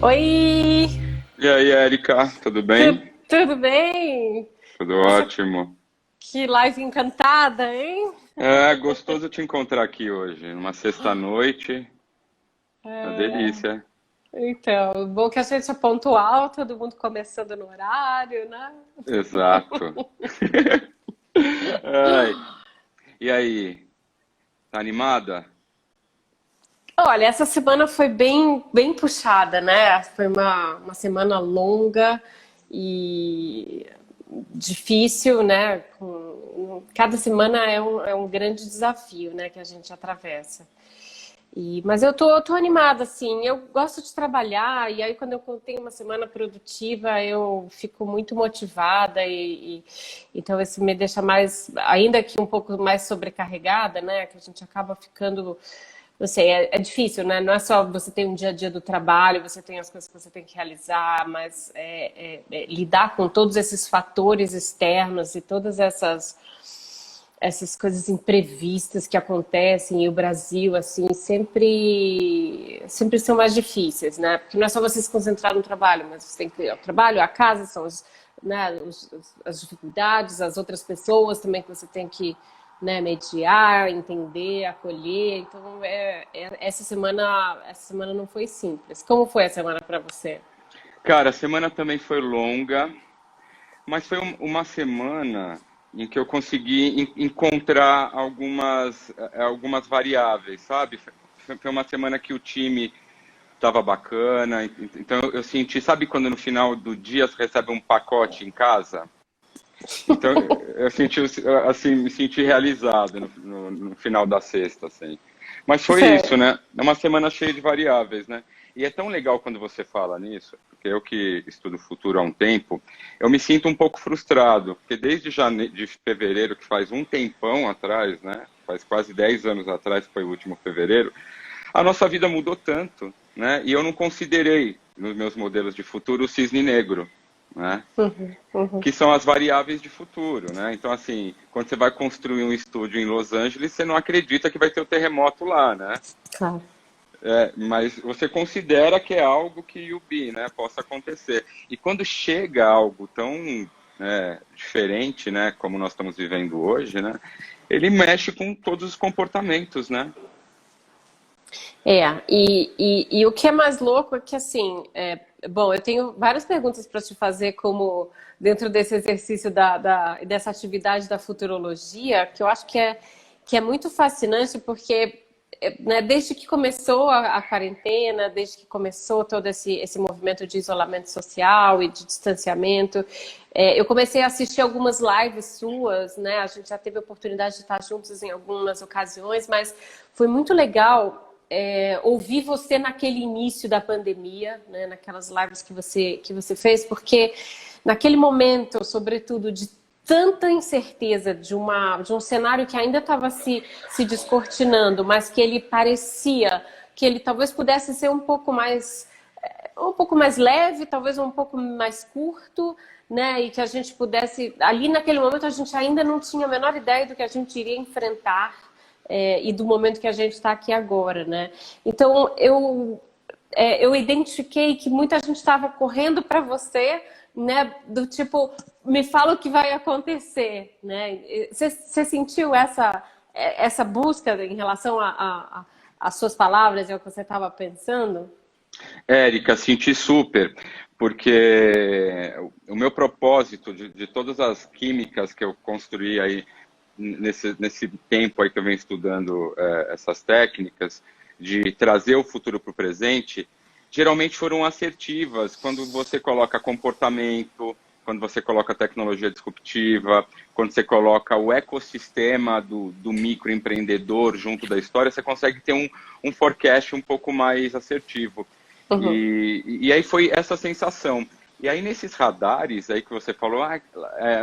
Oi, E aí, Erika, tudo tu- bem? tudo bem? Tudo Nossa, ótimo. que live encantada, hein? É gostoso te encontrar aqui hoje, numa sexta-noite. Uma É, delícia. então, bom que a gente é pontual, todo mundo começando no horário, né? Exato. Ai, e aí, tá animada? Olha, essa semana foi bem puxada, né? Foi uma semana longa e difícil, né? Cada semana é um grande desafio, né, que a gente atravessa. Mas eu tô animada, assim. Eu gosto de trabalhar, e aí quando eu tenho uma semana produtiva, eu fico muito motivada, então isso me deixa mais, ainda que um pouco mais sobrecarregada, né? Que a gente acaba ficando. Não sei, é difícil, né? Não é só você ter um dia a dia do trabalho, você tem as coisas que você tem que realizar, mas lidar com todos esses fatores externos e todas essas coisas imprevistas que acontecem, e o Brasil, assim, sempre são mais difíceis, né? Porque não é só você se concentrar no trabalho, mas você tem que o trabalho, a casa, são né, as dificuldades, as outras pessoas também que você tem que, né, mediar, entender, acolher. Então, essa semana não foi simples. Como foi a semana para você? Cara, a semana também foi longa, mas foi uma semana em que eu consegui encontrar algumas variáveis, sabe? Foi uma semana que o time estava bacana, então eu senti, sabe quando no final do dia você recebe um pacote em casa? Então, eu senti, assim, me senti realizado no final da sexta, assim. Mas foi isso, Você, né? É uma semana cheia de variáveis, né? E é tão legal quando você fala nisso, porque eu que estudo futuro há um tempo, eu me sinto um pouco frustrado, porque desde de fevereiro, que faz um tempão atrás, né? Faz quase 10 anos atrás, que foi o último fevereiro, a nossa vida mudou tanto, né? E eu não considerei nos meus modelos de futuro o cisne negro, né? uhum, uhum, Que são as variáveis de futuro, né? Então, assim, quando você vai construir um estúdio em Los Angeles, você não acredita que vai ter o terremoto lá, né? claro. Mas você considera que é algo que o bi, né, possa acontecer. E quando chega algo tão diferente, né, como nós estamos vivendo hoje, né, ele mexe com todos os comportamentos, né? E o que é mais louco é que, assim, bom, eu tenho várias perguntas para te fazer, como dentro desse exercício dessa atividade da futurologia, que eu acho que é muito fascinante, porque, né, desde que começou a quarentena, desde que começou todo esse movimento de isolamento social e de distanciamento, eu comecei a assistir algumas lives suas, né? A gente já teve a oportunidade de estar juntos em algumas ocasiões, mas foi muito legal ouvir você naquele início da pandemia, né, naquelas lives que você fez, porque naquele momento, sobretudo, de tanta incerteza de um cenário que ainda estava se descortinando, mas que ele parecia que ele talvez pudesse ser um pouco mais leve, talvez um pouco mais curto, né? E que a gente pudesse. Ali naquele momento a gente ainda não tinha a menor ideia do que a gente iria enfrentar, e do momento que a gente está aqui agora, né? Então eu identifiquei que muita gente estava correndo para você, né? Do tipo, me fala o que vai acontecer, né? Você sentiu essa busca em relação às suas palavras e ao que você estava pensando? Érica, senti super, porque o meu propósito de todas as químicas que eu construí aí nesse tempo aí que eu venho estudando essas técnicas de trazer o futuro para o presente, geralmente foram assertivas, quando você coloca comportamento, quando você coloca tecnologia disruptiva, quando você coloca o ecossistema do microempreendedor junto da história, você consegue ter um forecast um pouco mais assertivo. Uhum. E aí foi essa sensação. E aí nesses radares aí que você falou,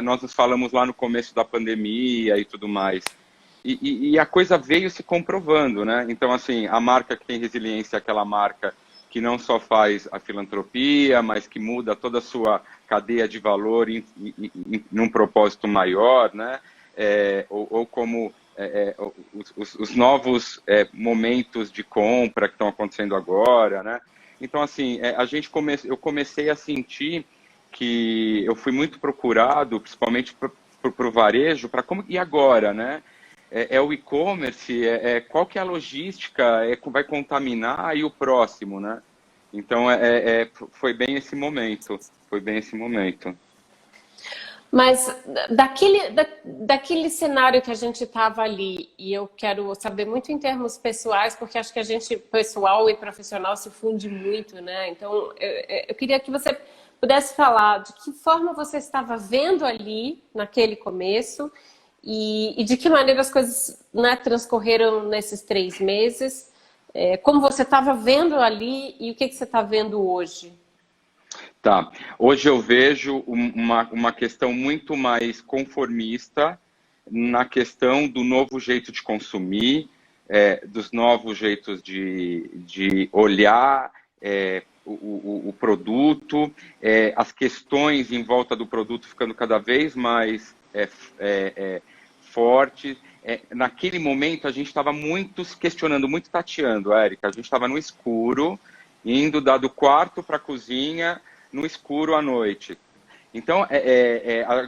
nós nos falamos lá no começo da pandemia e tudo mais. E a coisa veio se comprovando, né? Então, assim, a marca que tem resiliência é aquela marca que não só faz a filantropia, mas que muda toda a sua cadeia de valor num propósito maior, né? Ou como os novos momentos de compra que estão acontecendo agora, né? Então, assim, eu comecei a sentir que eu fui muito procurado, principalmente para o varejo, para como e agora, né? É o e-commerce, qual que é a logística, vai contaminar e o próximo, né? Então, foi bem esse momento, foi bem esse momento. Mas daquele cenário que a gente estava ali, e eu quero saber muito em termos pessoais, porque acho que a gente, pessoal e profissional, se funde muito, né? Então, eu queria que você pudesse falar de que forma você estava vendo ali, naquele começo, e de que maneira as coisas, né, transcorreram nesses 3 meses, como você estava vendo ali e o que você está vendo hoje. Tá. Hoje eu vejo uma questão muito mais conformista na questão do novo jeito de consumir, dos novos jeitos de olhar o produto, as questões em volta do produto ficando cada vez mais fortes. Naquele momento a gente estava muito se questionando, muito tateando, Érica. A gente estava no escuro, indo do quarto para a cozinha, no escuro à noite. Então,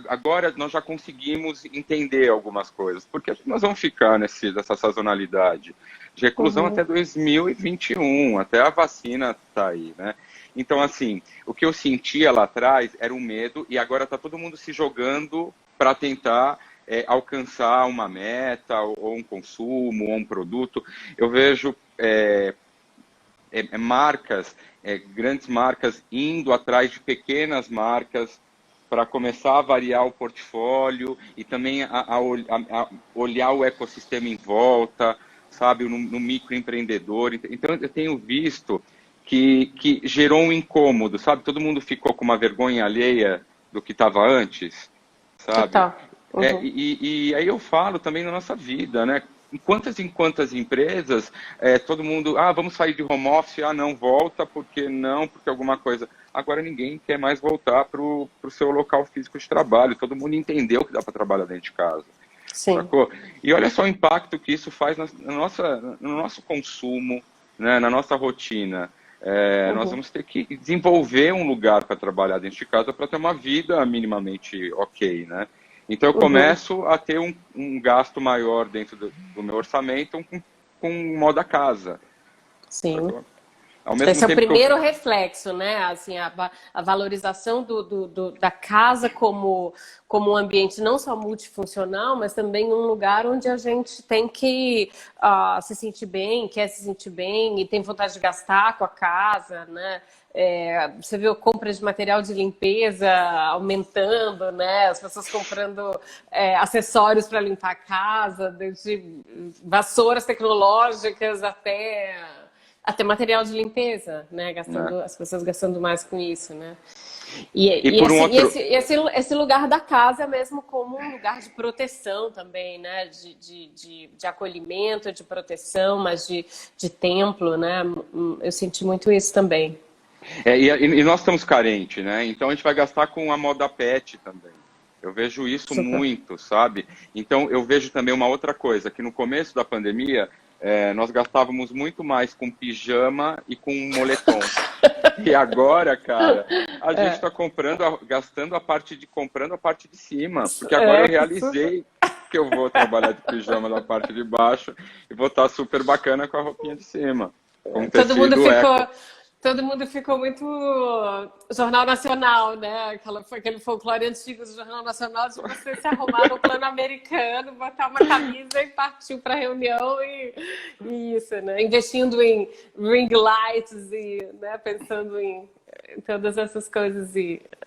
agora nós já conseguimos entender algumas coisas, porque nós vamos ficar nessa sazonalidade de reclusão até 2021, até a vacina tá aí, né? Então, assim, o que eu sentia lá atrás era um medo, e agora está todo mundo se jogando para tentar alcançar uma meta, ou um consumo, ou um produto. Eu vejo marcas, grandes marcas indo atrás de pequenas marcas para começar a variar o portfólio e também a olhar o ecossistema em volta, sabe, no microempreendedor. Então, eu tenho visto que gerou um incômodo, sabe? Todo mundo ficou com uma vergonha alheia do que estava antes, sabe? Total. Uhum. E aí eu falo também na nossa vida, né? Em quantas empresas, todo mundo, vamos sair de home office, não, volta, porque não, porque alguma coisa. Agora ninguém quer mais voltar para o seu local físico de trabalho, todo mundo entendeu que dá para trabalhar dentro de casa, Sim. sacou? E olha só o impacto que isso faz no nosso consumo, né, na nossa rotina. Nós vamos ter que desenvolver um lugar para trabalhar dentro de casa para ter uma vida minimamente ok, né? Então eu começo a ter um gasto maior dentro do meu orçamento com moda casa. Sim. Ao mesmo Esse é o tempo que primeiro reflexo, né? Assim, a valorização da casa como um ambiente não só multifuncional, mas também um lugar onde a gente tem que se sentir bem, quer se sentir bem e tem vontade de gastar com a casa, né? Você viu compras de material de limpeza aumentando, né? As pessoas comprando acessórios para limpar a casa, desde vassouras tecnológicas até material de limpeza, né? As pessoas gastando mais com isso, né? Esse lugar da casa é mesmo como um lugar de proteção também, né? De acolhimento, de proteção, mas de templo, né? Eu senti muito isso também. E nós estamos carentes, né? Então a gente vai gastar com a moda pet também. Eu vejo isso Super. muito, sabe? Então eu vejo também uma outra coisa, que no começo da pandemia nós gastávamos muito mais com pijama e com moletom. E agora, cara, a gente está gastando comprando a parte de cima, porque agora eu realizei que eu vou trabalhar de pijama na parte de baixo e vou estar super bacana com a roupinha de cima, com tecido eco. Todo mundo ficou muito Jornal Nacional, né? Aquele folclore antigo do Jornal Nacional de você se arrumar no plano americano, botar uma camisa e partiu para a reunião e isso, né? Investindo em ring lights e, né, pensando em todas essas coisas.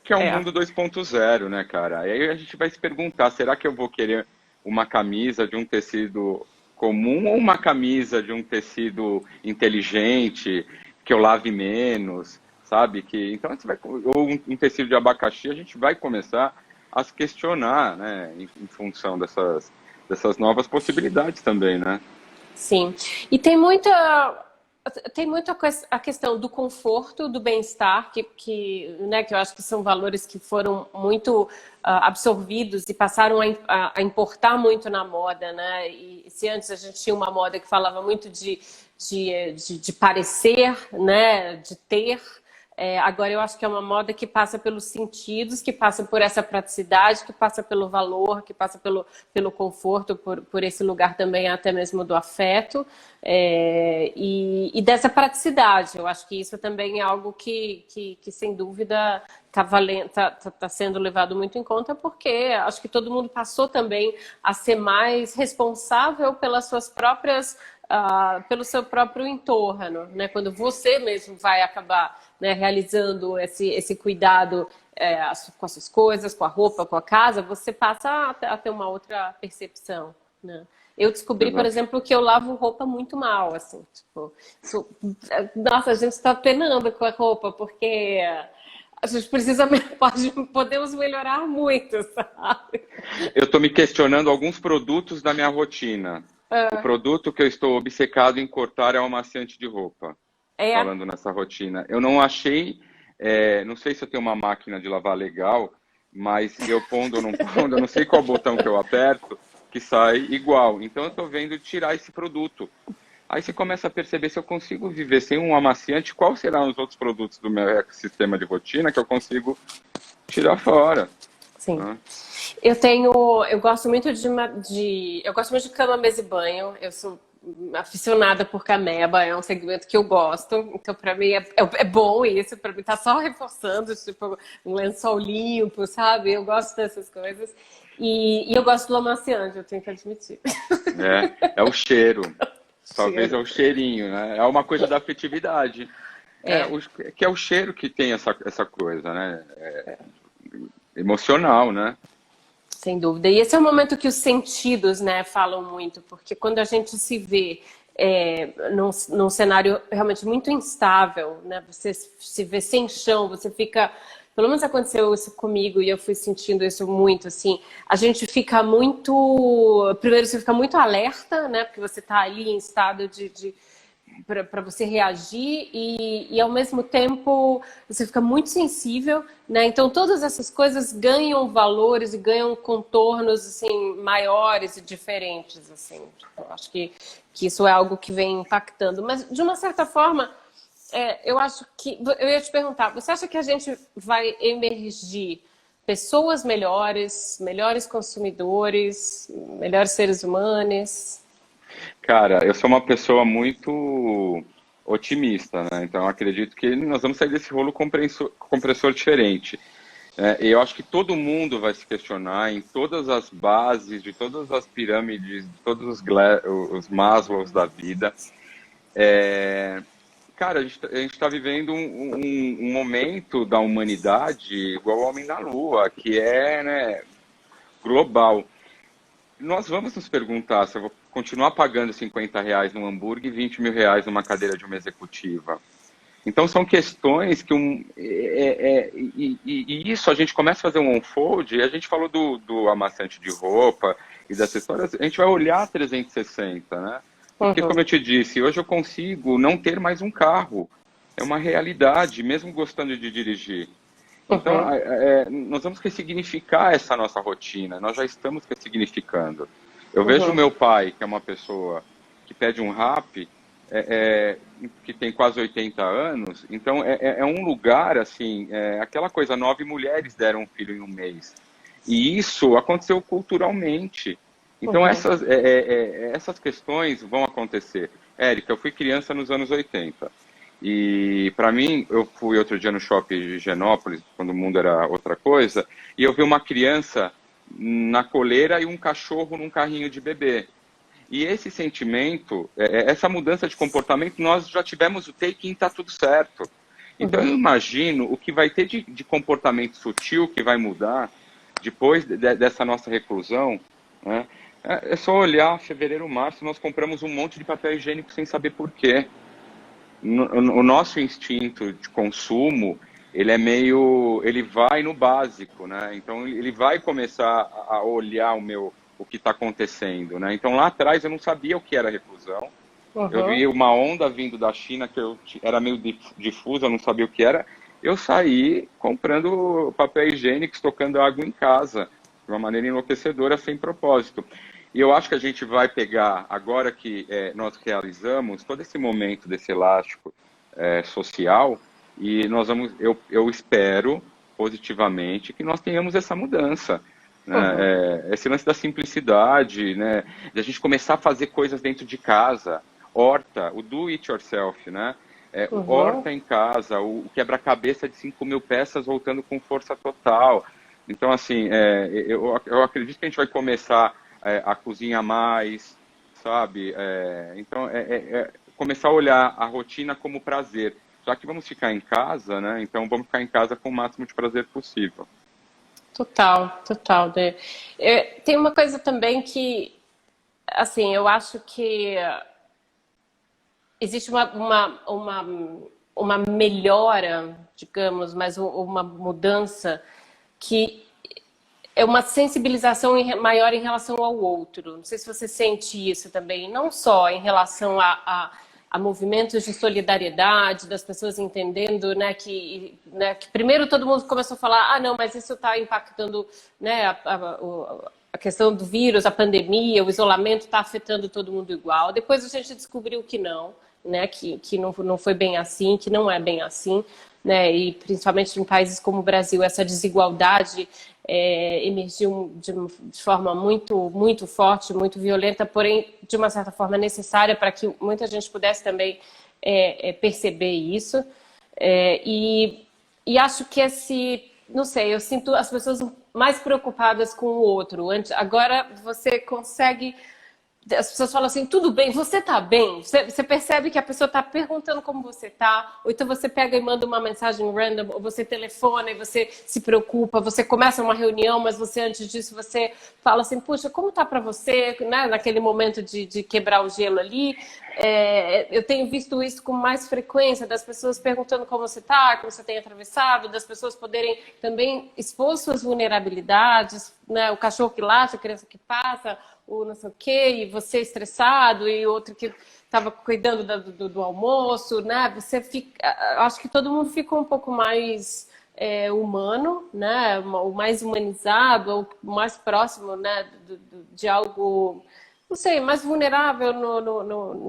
Que é um mundo 2.0, né, cara? E aí a gente vai se perguntar, será que eu vou querer uma camisa de um tecido comum ou uma camisa de um tecido inteligente, que eu lave menos, sabe? Então, ou um tecido de abacaxi, a gente vai começar a se questionar, né? Em função dessas novas possibilidades também, né? Sim. E tem muita... tem muito a questão do conforto, do bem-estar, né, que eu acho que são valores que foram muito absorvidos e passaram a importar muito na moda, né? E se antes a gente tinha uma moda que falava muito de parecer, né, de ter. Agora eu acho que é uma moda que passa pelos sentidos, que passa por essa praticidade, que passa pelo valor, que passa pelo conforto, por esse lugar também até mesmo do afeto, e dessa praticidade. Eu acho que isso também é algo que sem dúvida tá sendo levado muito em conta, porque acho que todo mundo passou também a ser mais responsável pelas suas próprias pelo seu próprio entorno, né? Quando você mesmo vai acabar, né, realizando esse cuidado com as suas coisas, com a roupa, com a casa, você passa a ter uma outra percepção, né? Eu descobri, por Exato. exemplo, que eu lavo roupa muito mal, assim, tipo, nossa, a gente está penando com a roupa, porque a gente precisa, podemos melhorar muito, sabe? Eu estou me questionando alguns produtos da minha rotina. O produto que eu estou obcecado em cortar é o amaciante de roupa, É, falando nessa rotina. Eu não achei, não sei se eu tenho uma máquina de lavar legal, mas eu pondo ou não pondo, eu não sei qual botão que eu aperto, que sai igual. Então eu estou vendo tirar esse produto. Aí você começa a perceber se eu consigo viver sem um amaciante, quais serão os outros produtos do meu ecossistema de rotina que eu consigo tirar fora, sim. né? Eu gosto muito eu gosto muito de cama, mesa e banho. Eu sou aficionada por Cameba, é um segmento que eu gosto. Então, para mim, é bom isso. Para mim, tá só reforçando, tipo, um lençol limpo, sabe? Eu gosto dessas coisas. E eu gosto do amaciante, eu tenho que admitir. É o cheiro. Talvez é Cheiro. o cheirinho, né? É uma coisa da afetividade. É. Que é o cheiro que tem essa coisa, né? Emocional, né? Sem dúvida. E esse é o momento que os sentidos, né, falam muito, porque quando a gente se vê num cenário realmente muito instável, né, você se vê sem chão, você fica. Pelo menos aconteceu isso comigo e eu fui sentindo isso muito, assim. A gente fica muito. Primeiro, você fica muito alerta, né, porque você está ali em estado de para você reagir e ao mesmo tempo você fica muito sensível, né? Então todas essas coisas ganham valores e ganham contornos assim maiores e diferentes assim. Tipo, eu acho que isso é algo que vem impactando, mas de uma certa forma eu acho que eu ia te perguntar, você acha que a gente vai emergir pessoas melhores, melhores consumidores, melhores seres humanos? Cara, eu sou uma pessoa muito otimista, né? Então eu acredito que nós vamos sair desse rolo compressor diferente. E eu acho que todo mundo vai se questionar em todas as bases, de todas as pirâmides, de todos os Maslows da vida. Cara, a gente está vivendo um momento da humanidade igual ao Homem na Lua, que é, né, global. Nós vamos nos perguntar se eu vou continuar pagando R$ 50 no hambúrguer e R$ 20.000 numa cadeira de uma executiva. Então são questões que e isso a gente começa a fazer um unfold, e a gente falou do amaciante de roupa e dessas histórias, a gente vai olhar 360, né? Porque, como Uhum, eu te disse, hoje eu consigo não ter mais um carro. É uma realidade, mesmo gostando de dirigir. Então, uhum, nós vamos ressignificar essa nossa rotina, nós já estamos ressignificando. Eu vejo o uhum. meu pai, que é uma pessoa que pede um rap, que tem quase 80 anos, então é um lugar, assim, aquela coisa, 9 mulheres deram um filho em um mês. E isso aconteceu culturalmente. Então, Uhum, essas questões vão acontecer. Érica, eu fui criança nos anos 80. E para mim, eu fui outro dia no shopping de Higienópolis, quando o mundo era outra coisa, e eu vi uma criança na coleira e um cachorro num carrinho de bebê. E esse sentimento, essa mudança de comportamento, nós já tivemos o take e está tudo certo. Então eu uhum, imagino o que vai ter de comportamento sutil que vai mudar depois dessa nossa reclusão, né? É só olhar fevereiro, março, nós compramos um monte de papel higiênico sem saber por quê. O nosso instinto de consumo, ele vai no básico, né? Então ele vai começar a olhar o que está acontecendo, né? Então lá atrás eu não sabia o que era reclusão, Eu Uhum. vi uma onda vindo da China que era meio difusa, eu não sabia o que era. Eu saí comprando papel higiênico, estocando água em casa, de uma maneira enlouquecedora, sem propósito. E eu acho que a gente vai pegar, agora que nós realizamos todo esse momento desse elástico social, e nós vamos, eu espero positivamente que nós tenhamos essa mudança, né? Uhum. Esse lance da simplicidade, né? De a gente começar a fazer coisas dentro de casa, horta, o do it yourself, né? O Uhum. horta em casa, o quebra-cabeça de 5.000 peças voltando com força total. Então, assim, eu acredito que a gente vai começar a cozinhar mais, sabe? Então, começar a olhar a rotina como prazer. Já que vamos ficar em casa, né? Então, vamos ficar em casa com o máximo de prazer possível. Total, total, né? Tem uma coisa também que, assim, eu acho que existe uma melhora, digamos, mas uma mudança que é uma sensibilização maior em relação ao outro. Não sei se você sente isso também, não só em relação a movimentos de solidariedade, das pessoas entendendo, que primeiro todo mundo começou a falar, ah, não, mas isso está impactando, né, a questão do vírus, a pandemia, o isolamento está afetando todo mundo igual. Depois a gente descobriu que não, né, que não foi bem assim, que não é bem assim, né, e principalmente em países como o Brasil, essa desigualdade emergiu de forma muito forte, muito violenta, porém, de uma certa forma, necessária para que muita gente pudesse também perceber isso. É, e, e acho que não sei, eu sinto as pessoas mais preocupadas com o outro. Agora você consegue as pessoas falam assim, tudo bem, você tá bem? Você percebe que a pessoa tá perguntando como você tá, ou então você pega e manda uma mensagem random, ou você telefona e você se preocupa, você começa uma reunião, mas você antes disso você fala assim, puxa, como tá para você, né? Naquele momento de quebrar o gelo ali. Eu tenho visto isso com mais frequência, das pessoas perguntando como você tá, como você tem atravessado, das pessoas poderem também expor suas vulnerabilidades, né? O cachorro que late, a criança que passa, o não sei o quê, e você estressado, e outro que estava cuidando do almoço, né? Você fica, acho que todo mundo fica um pouco mais humano, né? O mais humanizado, o mais próximo, né? De algo, não sei, mais vulnerável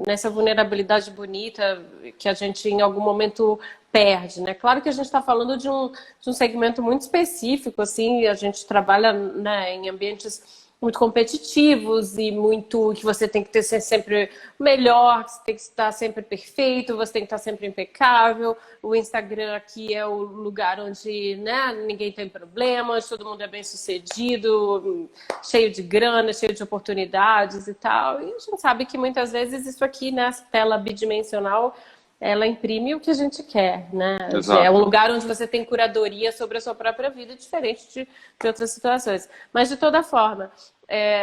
nessa vulnerabilidade bonita que a gente em algum momento perde, né? Claro que a gente está falando de um segmento muito específico, assim, a gente trabalha, né, em ambientes muito competitivos e muito que você tem que ter sempre melhor, você tem que estar sempre perfeito, você tem que estar sempre impecável. O Instagram aqui é o lugar onde, né, ninguém tem problemas, todo mundo é bem sucedido, cheio de grana, cheio de oportunidades e tal. E a gente sabe que muitas vezes isso aqui nessa tela bidimensional ela imprime o que a gente quer, né? É um Exato. lugar onde você tem curadoria sobre a sua própria vida, diferente de outras situações. Mas, de toda forma,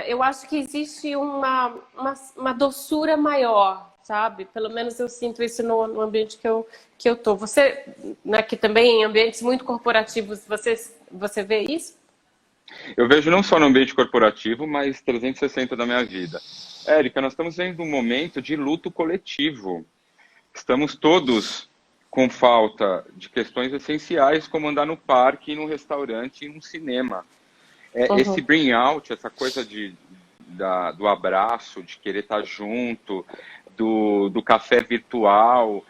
eu acho que existe uma doçura maior, sabe? Pelo menos eu sinto isso no ambiente que eu tô. Você, né, que também em ambientes muito corporativos, você vê isso? Eu vejo não só no ambiente corporativo, mas 360 da minha vida. Érica, nós estamos vendo um momento de luto coletivo. Estamos todos com falta de questões essenciais, como andar no parque, no restaurante e no cinema. Esse Uhum. bring out, essa coisa do abraço, de querer estar junto, do café virtual,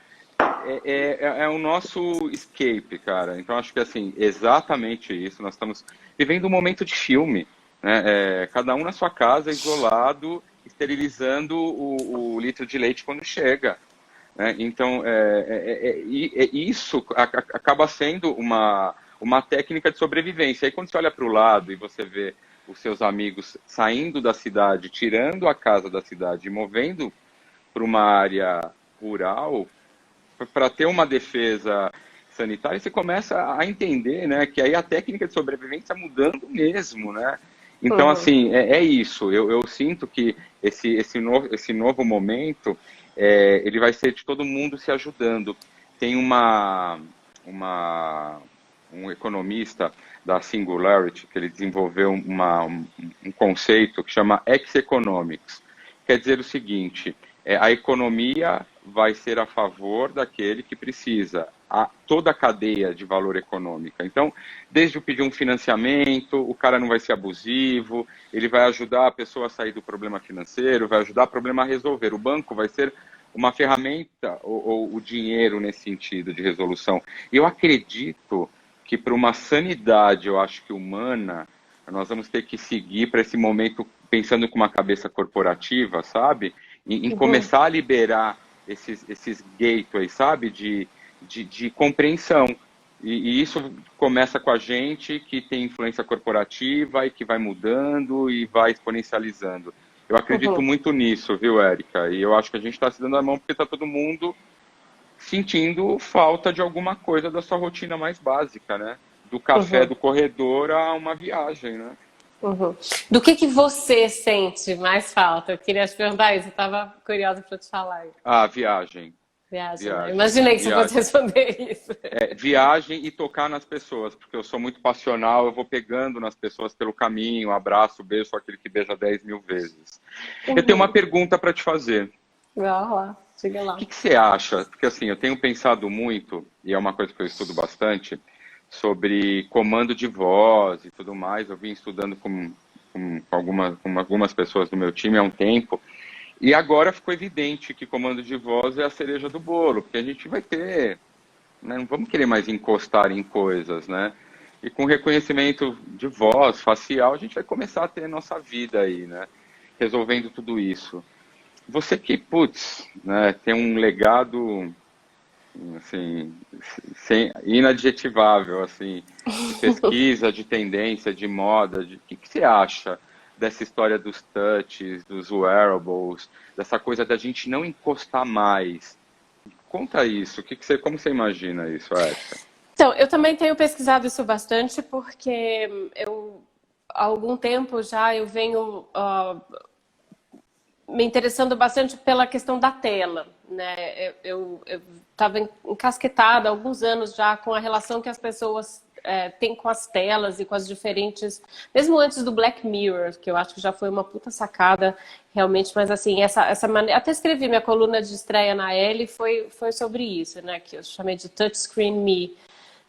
é o nosso escape, cara. Então, acho que, assim, exatamente isso. Nós estamos vivendo um momento de filme, né? Cada um na sua casa, isolado, esterilizando o litro de leite quando chega, né? Então, isso acaba sendo uma técnica de sobrevivência. Aí, quando você olha para o lado e você vê os seus amigos saindo da cidade, tirando a casa da cidade e movendo para uma área rural, para ter uma defesa sanitária, você começa a entender, né, que aí a técnica de sobrevivência está mudando mesmo, né? Então, Uhum. assim, é isso. Eu sinto que esse novo momento, ele vai ser de todo mundo se ajudando. Tem uma, um economista da Singularity, que ele desenvolveu um conceito que chama Ex-Economics. Quer dizer o seguinte, A economia vai ser a favor daquele que precisa, toda a cadeia de valor econômica. Então, desde o pedir um financiamento, o cara não vai ser abusivo, ele vai ajudar a pessoa a sair do problema financeiro, vai ajudar o problema a resolver. O banco vai ser uma ferramenta, ou o dinheiro nesse sentido de resolução. E eu acredito que para uma sanidade, eu acho que humana, nós vamos ter que seguir para esse momento pensando com uma cabeça corporativa, sabe? Em começar a liberar esses gateways, sabe? De compreensão. E isso começa com a gente que tem influência corporativa e que vai mudando e vai exponencializando. Eu acredito muito nisso, viu, Érica? E eu acho que a gente está se dando a mão porque está todo mundo sentindo falta de alguma coisa da sua rotina mais básica, né? Do café do corredor a uma viagem, né? Do que você sente mais falta? Eu queria te perguntar isso, eu estava curiosa para te falar. Viagem. Viagem, né? Imaginei que você fosse responder isso. Viagem e tocar nas pessoas, porque eu sou muito passional, eu vou pegando nas pessoas pelo caminho, abraço, beijo, sou aquele que beija 10.000 vezes. Eu tenho uma pergunta para te fazer. Vai lá, diga lá. O que você acha? Porque assim, eu tenho pensado muito, e é uma coisa que eu estudo bastante, sobre comando de voz e tudo mais. Eu vim estudando com algumas pessoas do meu time há um tempo, e agora ficou evidente que comando de voz é a cereja do bolo, porque a gente vai ter, né, não vamos querer mais encostar em coisas, né? E com reconhecimento de voz, facial, a gente vai começar a ter nossa vida aí, né? Resolvendo tudo isso. Você que, putz, né, tem um legado assim, inadjetivável, assim, de pesquisa, de tendência, de moda, o que você acha dessa história dos touches, dos wearables, dessa coisa da gente não encostar mais? Conta isso, como você imagina isso, Érica? Então, eu também tenho pesquisado isso bastante porque há algum tempo já eu venho me interessando bastante pela questão da tela, né? Eu estava encasquetada há alguns anos já com a relação que as pessoas têm com as telas e com as diferentes... Mesmo antes do Black Mirror, que eu acho que já foi uma puta sacada, realmente, mas assim, essa maneira... Até escrevi minha coluna de estreia na Elle, foi sobre isso, né? Que eu chamei de Touchscreen Me.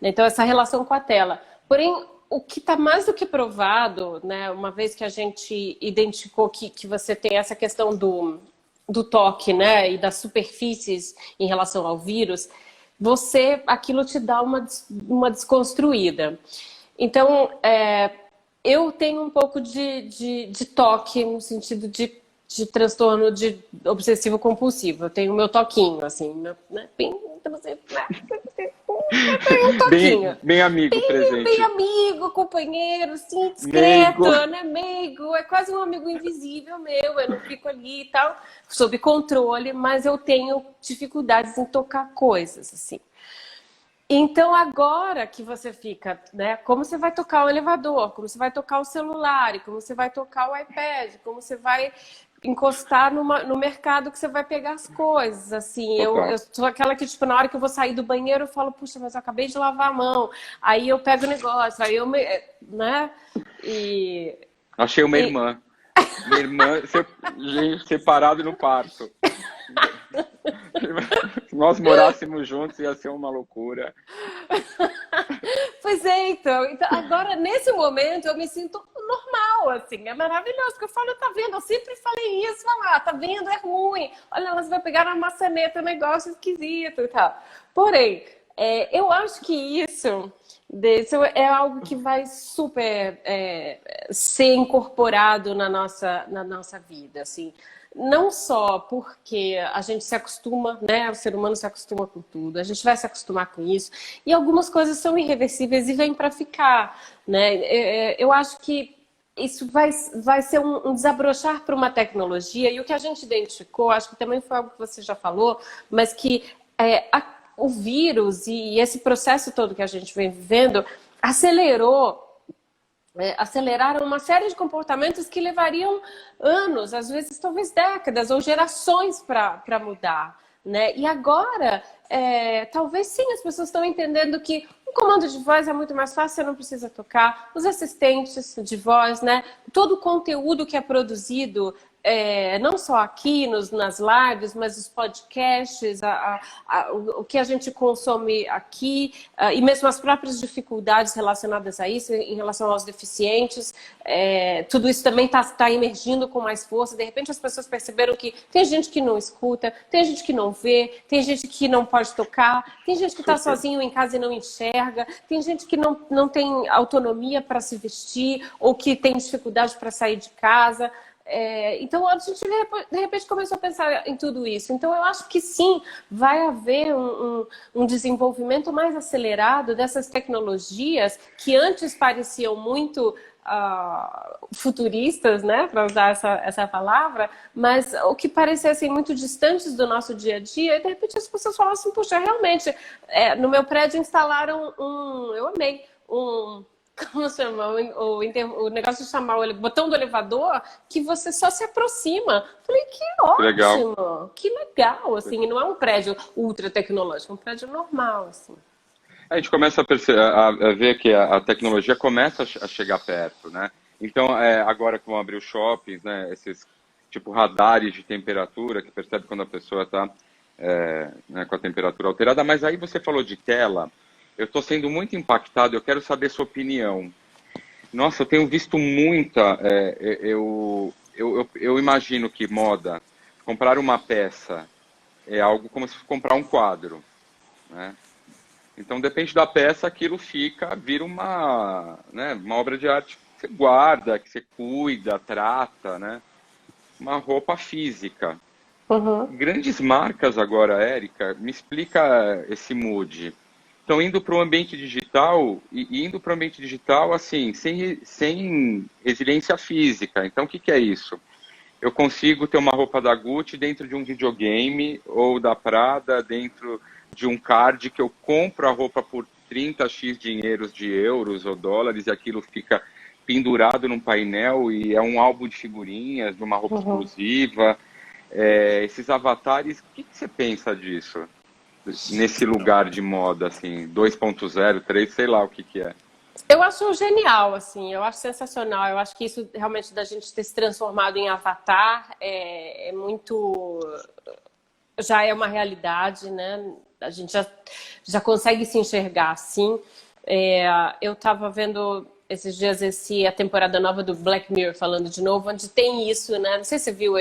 Então, essa relação com a tela. Porém, o que está mais do que provado, né, uma vez que a gente identificou que você tem essa questão do toque, né, e das superfícies em relação ao vírus, aquilo te dá uma desconstruída. Então, eu tenho um pouco de toque no sentido de transtorno de obsessivo compulsivo. Eu tenho o meu toquinho, assim, né, bem... Um toquinho. Bem amigo presente. Bem amigo, companheiro, assim, discreto, né? Meigo. É quase um amigo invisível meu. Eu não fico ali e tal, sob controle, mas eu tenho dificuldades em tocar coisas, assim. Então, agora que você fica, né? Como você vai tocar o elevador, como você vai tocar o celular, como você vai tocar o iPad, como você vai encostar no mercado que você vai pegar as coisas, assim. Eu sou aquela que, tipo, na hora que eu vou sair do banheiro, eu falo, puxa, mas eu acabei de lavar a mão. Aí eu pego o negócio, aí né? Achei uma irmã. Minha irmã separado no parto. Se nós morássemos juntos, ia ser uma loucura. Pois é, então. Agora, nesse momento, eu me sinto normal, assim. É maravilhoso, porque eu falo, tá vendo? Eu sempre falei isso, tá vendo? É ruim. Olha, você vai pegar na maçaneta um negócio esquisito e tal. Porém, eu acho que isso é algo que vai super ser incorporado na nossa vida, assim. Não só porque a gente se acostuma, né? O ser humano se acostuma com tudo, a gente vai se acostumar com isso. E algumas coisas são irreversíveis e vêm para ficar, né? Eu acho que isso vai ser um desabrochar para uma tecnologia. E o que a gente identificou, acho que também foi algo que você já falou, mas que o vírus e esse processo todo que a gente vem vivendo aceleraram uma série de comportamentos que levariam anos, às vezes talvez décadas ou gerações para mudar, né? E agora, talvez sim, as pessoas estão entendendo que o comando de voz é muito mais fácil, você não precisa tocar, os assistentes de voz, né? Todo o conteúdo que é produzido não só aqui nas lives, mas os podcasts, o que a gente consome aqui, e mesmo as próprias dificuldades relacionadas a isso, em relação aos deficientes, tudo isso também está emergindo com mais força. De repente as pessoas perceberam que tem gente que não escuta, tem gente que não vê, tem gente que não pode tocar, tem gente que está sozinho em casa e não enxerga, tem gente que não tem autonomia para se vestir ou que tem dificuldade para sair de casa. Então a gente de repente começou a pensar em tudo isso. Então eu acho que sim, vai haver um desenvolvimento mais acelerado dessas tecnologias que antes pareciam muito futuristas, né, para usar essa palavra, mas o que parecessem muito distantes do nosso dia a dia, e de repente as pessoas falam assim, puxa, realmente, no meu prédio instalaram eu amei, como chama? O negócio de chamar o botão do elevador, que você só se aproxima. Falei, que ótimo, Legal. que legal, assim, e não é um prédio ultra tecnológico, é um prédio normal, assim. A gente começa a ver que a tecnologia começa a chegar perto, né? Então, agora que vão abrir os shoppings, né, esses tipo radares de temperatura que percebe quando a pessoa está né, com a temperatura alterada, mas aí você falou de tela, eu estou sendo muito impactado, eu quero saber sua opinião. Nossa, eu tenho visto muita, eu imagino que moda, comprar uma peça é algo como se comprar um quadro, né? Então, depende da peça, aquilo vira né, uma obra de arte que você guarda, que você cuida, trata, né? Uma roupa física. Uhum. Grandes marcas agora, Érica, me explica esse mood. Estão indo para o ambiente digital e indo para o ambiente digital assim, sem resiliência física. Então, o que é isso? Eu consigo ter uma roupa da Gucci dentro de um videogame ou da Prada dentro de um card que eu compro a roupa por 30x dinheiros de euros ou dólares e aquilo fica pendurado num painel e é um álbum de figurinhas de uma roupa exclusiva. Esses avatares, o que você pensa disso? Nesse lugar de moda, assim, 2.0, 3, sei lá o que é. Eu acho genial, assim, eu acho sensacional. Eu acho que isso realmente da gente ter se transformado em avatar é muito. Já é uma realidade, né? A gente já consegue se enxergar assim. Eu estava vendo esses dias a temporada nova do Black Mirror, falando de novo, onde tem isso, né? Não sei se você viu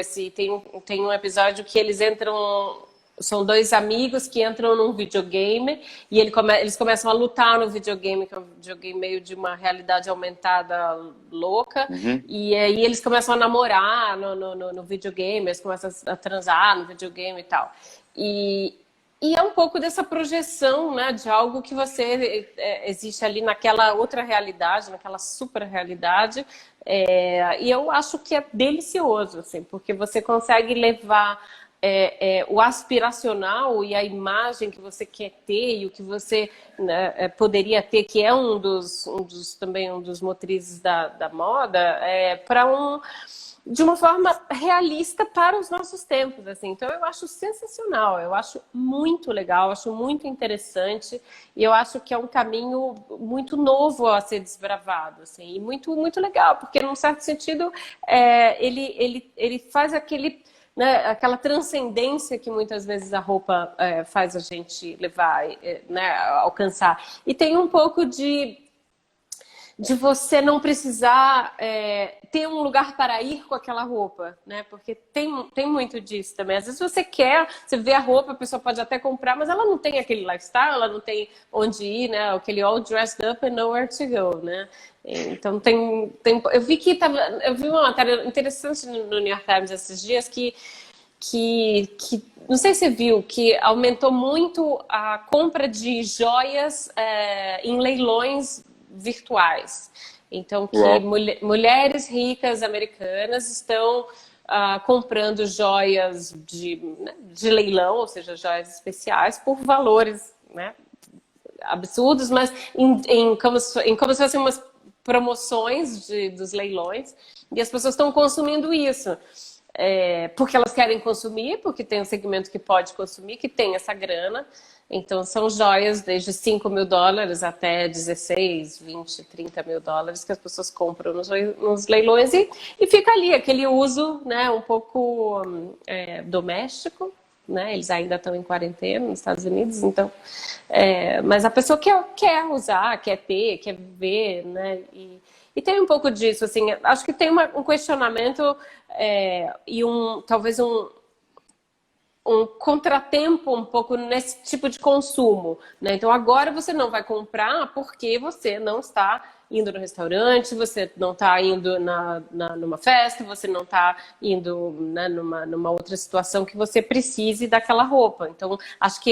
tem um episódio que eles entram. São dois amigos que entram num videogame e eles começam a lutar no videogame, que é um videogame meio de uma realidade aumentada louca. Uhum. E aí eles começam a namorar no videogame, eles começam a transar no videogame e tal. E é um pouco dessa projeção, né, de algo que existe ali naquela outra realidade, naquela super realidade. E eu acho que é delicioso, assim, porque você consegue levar o aspiracional e a imagem que você quer ter e o que você, né, poderia ter, que é também um dos motrizes da moda, de uma forma realista para os nossos tempos, assim. Então eu acho sensacional, eu acho muito legal, acho muito interessante e eu acho que é um caminho muito novo a ser desbravado, assim, e muito, muito legal, porque num certo sentido ele faz né, aquela transcendência que muitas vezes a roupa faz a gente levar, né, alcançar. E tem um pouco de você não precisar ter um lugar para ir com aquela roupa, né? Porque tem muito disso também. Às vezes você vê a roupa, a pessoa pode até comprar, mas ela não tem aquele lifestyle, ela não tem onde ir, né? Aquele all dressed up and nowhere to go, né? Então eu vi uma matéria interessante no New York Times esses dias que não sei se você viu, que aumentou muito a compra de joias em leilões virtuais. Então, que mulheres ricas americanas estão comprando joias de leilão, ou seja, joias especiais, por valores, né, absurdos, mas como se fossem umas promoções dos leilões, e as pessoas estão consumindo isso. porque elas querem consumir, porque tem um segmento que pode consumir, que tem essa grana. Então, são joias desde US$ 5.000 até 16, 20, 30 mil dólares que as pessoas compram nos leilões e fica ali, aquele uso, né, um pouco doméstico, né? Eles ainda estão em quarentena nos Estados Unidos, então... mas a pessoa quer usar, quer ter, quer ver, né? E tem um pouco disso, assim, acho que tem um questionamento e talvez um contratempo um pouco nesse tipo de consumo, né? Então agora você não vai comprar porque você não está indo no restaurante, você não está indo numa festa, você não está indo, né, numa outra situação que você precise daquela roupa. Então acho que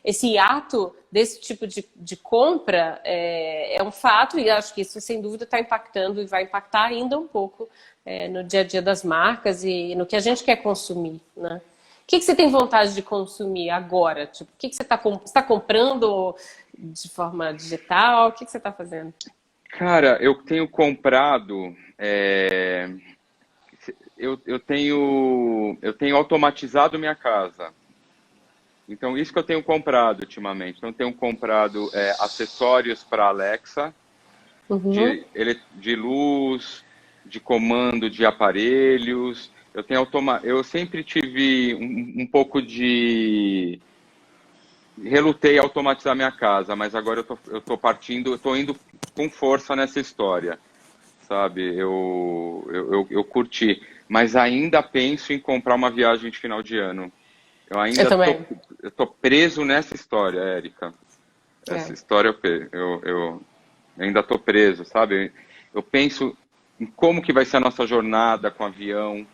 esse ato desse tipo de compra é um fato e acho que isso sem dúvida está impactando e vai impactar ainda um pouco no dia a dia das marcas e no que a gente quer consumir, né? O que você tem vontade de consumir agora? Tipo, o que você está comprando de forma digital? O que você está fazendo? Cara, eu tenho comprado. Eu tenho automatizado minha casa. Então, isso que eu tenho comprado ultimamente. Então, eu tenho comprado acessórios para Alexa, Uhum. de luz, de comando de aparelhos. Eu sempre tive um pouco de relutei a automatizar minha casa, mas agora eu tô indo com força nessa história, sabe? Eu curti, mas ainda penso em comprar uma viagem de final de ano. Eu Eu ainda tô, também. eu tô preso nessa história, Érica. Essa É. história eu ainda tô preso, sabe? Eu penso em como que vai ser a nossa jornada com o avião.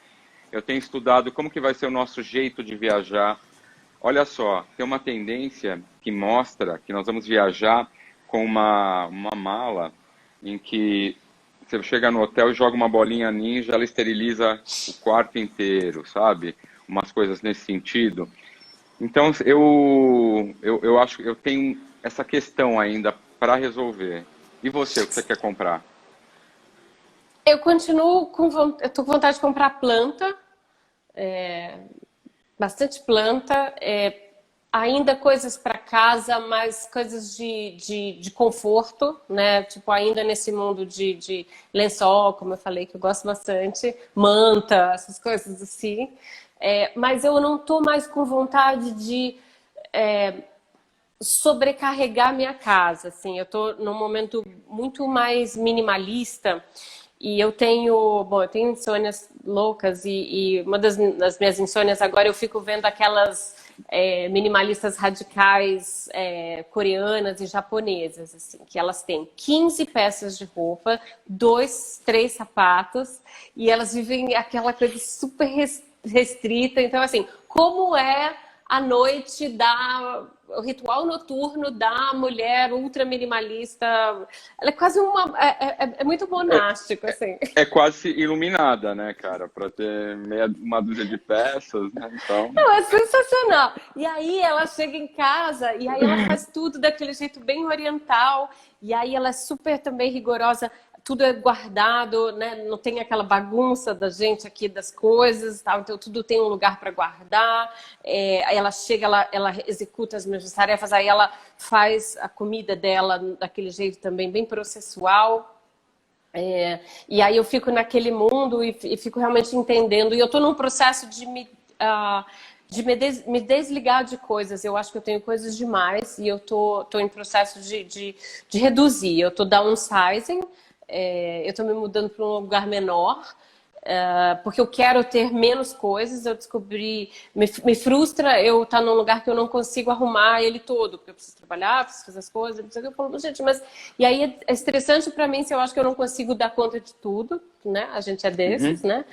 Eu tenho estudado como que vai ser o nosso jeito de viajar. Olha só, tem uma tendência que mostra que nós vamos viajar com uma mala em que você chega no hotel e joga uma bolinha ninja, ela esteriliza o quarto inteiro, sabe? Umas coisas nesse sentido. Então, eu acho que eu tenho essa questão ainda para resolver. E você, o que você quer comprar? Eu continuo eu tô com vontade de comprar planta, bastante planta, ainda coisas para casa, mas coisas de conforto, né? Tipo, ainda nesse mundo de lençol, como eu falei, que eu gosto bastante, manta, essas coisas assim. Mas eu não tô mais com vontade de sobrecarregar minha casa, assim. Eu tô num momento muito mais minimalista e eu tenho insônias loucas e uma das minhas insônias agora eu fico vendo aquelas minimalistas radicais coreanas e japonesas, assim, que elas têm 15 peças de roupa, dois, três sapatos e elas vivem aquela coisa super restrita. Então, assim, como é a noite o ritual noturno da mulher ultra minimalista. Ela é quase é muito monástico, assim. É quase iluminada, né, cara? Para ter uma dúzia de peças, né? Então. Não, é sensacional. E aí ela chega em casa e aí ela faz tudo daquele jeito bem oriental. E aí ela é super também rigorosa. Tudo é guardado, né? Não tem aquela bagunça da gente aqui das coisas, tal. Então tudo tem um lugar para guardar. Aí ela chega, ela executa as mesmas tarefas, aí ela faz a comida dela daquele jeito também bem processual. E aí eu fico naquele mundo e fico realmente entendendo. E eu estou num processo me desligar de coisas. Eu acho que eu tenho coisas demais e eu tô em processo de reduzir. Eu tô downsizing, eu tô me mudando para um lugar menor. Porque eu quero ter menos coisas, eu descobri, me frustra eu estar num lugar que eu não consigo arrumar ele todo, porque eu preciso trabalhar, preciso fazer as coisas, não sei o que, eu falo, gente, mas... E aí é estressante para mim se eu acho que eu não consigo dar conta de tudo, né? A gente é desses, Uhum, né?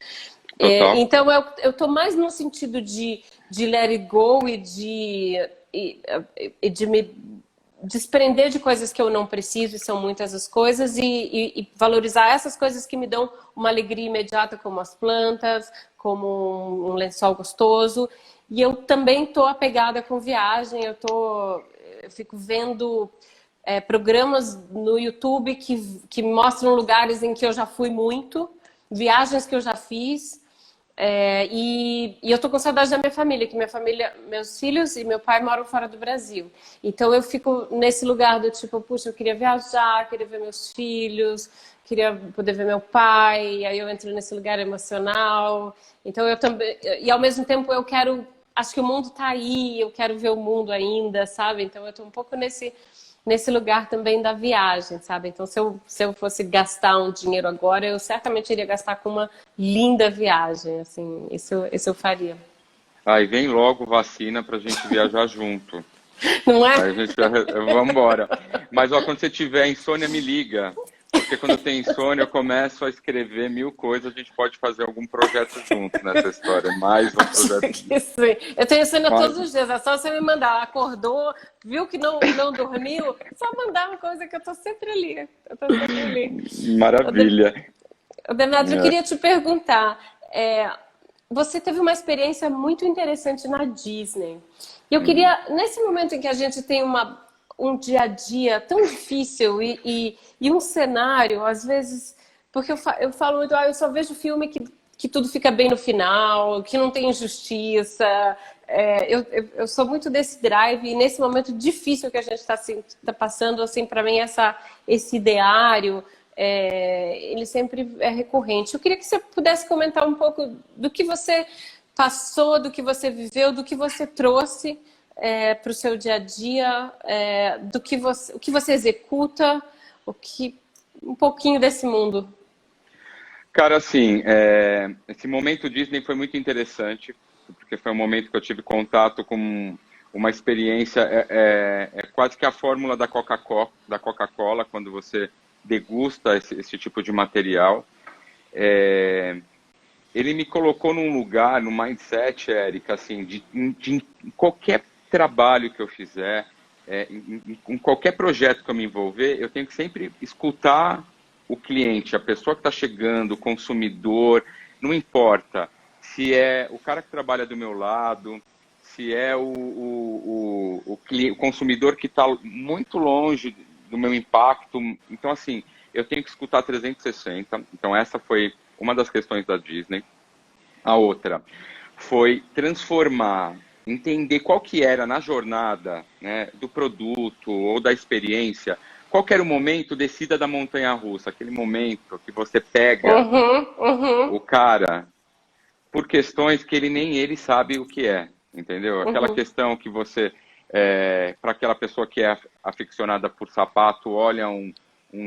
total. Então eu tô mais no sentido de let it go e de me desprender de coisas que eu não preciso, e são muitas as coisas, e valorizar essas coisas que me dão uma alegria imediata, como as plantas, como um lençol gostoso. E eu também estou apegada com viagem, eu fico vendo programas no YouTube que mostram lugares em que eu já fui muito, viagens que eu já fiz, E eu tô com saudade da minha família, que minha família, meus filhos e meu pai moram fora do Brasil. Então eu fico nesse lugar do tipo, puxa, eu queria viajar, queria ver meus filhos, queria poder ver meu pai, aí eu entro nesse lugar emocional. Então eu também, e ao mesmo tempo eu quero, acho que o mundo tá aí, eu quero ver o mundo ainda, sabe? Então eu tô um pouco nesse lugar também da viagem, sabe? Então, se eu fosse gastar um dinheiro agora, eu certamente iria gastar com uma linda viagem, assim, isso eu faria. Aí vem logo vacina pra gente viajar junto. Não é? Aí a gente já... Vamos embora. Mas ó, quando você tiver insônia, me liga. Porque quando eu tenho insônia, eu começo a escrever mil coisas. A gente pode fazer algum projeto junto nessa história. Mais um Acho projeto. que sim. Eu tenho cena Mais... todos os dias, é só você me mandar. Acordou, viu que não dormiu, só mandar uma coisa que eu tô sempre ali. Eu tô sempre ali. Maravilha. Demetrio, eu É. queria te perguntar, você teve uma experiência muito interessante na Disney. E eu Uhum. queria, nesse momento em que a gente tem um dia a dia tão difícil e um cenário, às vezes, porque eu falo muito, eu só vejo filme que tudo fica bem no final, que não tem injustiça. Eu sou muito desse drive e nesse momento difícil que a gente está assim, tá passando, assim, para mim, esse ideário ele sempre é recorrente. Eu queria que você pudesse comentar um pouco do que você passou, do que você viveu, do que você trouxe para o seu dia a dia, o que você executa, um pouquinho desse mundo. Cara, assim, esse momento Disney foi muito interessante, porque foi um momento que eu tive contato com uma experiência, é quase que a fórmula da Coca-Cola, quando você degusta esse tipo de material. Ele me colocou num lugar, num mindset, Érica, assim, de qualquer trabalho que eu fizer, em qualquer projeto que eu me envolver, eu tenho que sempre escutar o cliente, a pessoa que está chegando, o consumidor, não importa se é o cara que trabalha do meu lado, se é o consumidor que está muito longe do meu impacto. Então, assim, eu tenho que escutar 360. Então, essa foi uma das questões da Disney. A outra foi transformar, entender qual que era na jornada, né, do produto ou da experiência, qual que era o momento descida da montanha-russa, aquele momento que você pega Uhum, uhum, o cara por questões que ele nem ele sabe o que é, entendeu? Aquela uhum. questão que você, para aquela pessoa que é aficionada por sapato, olha um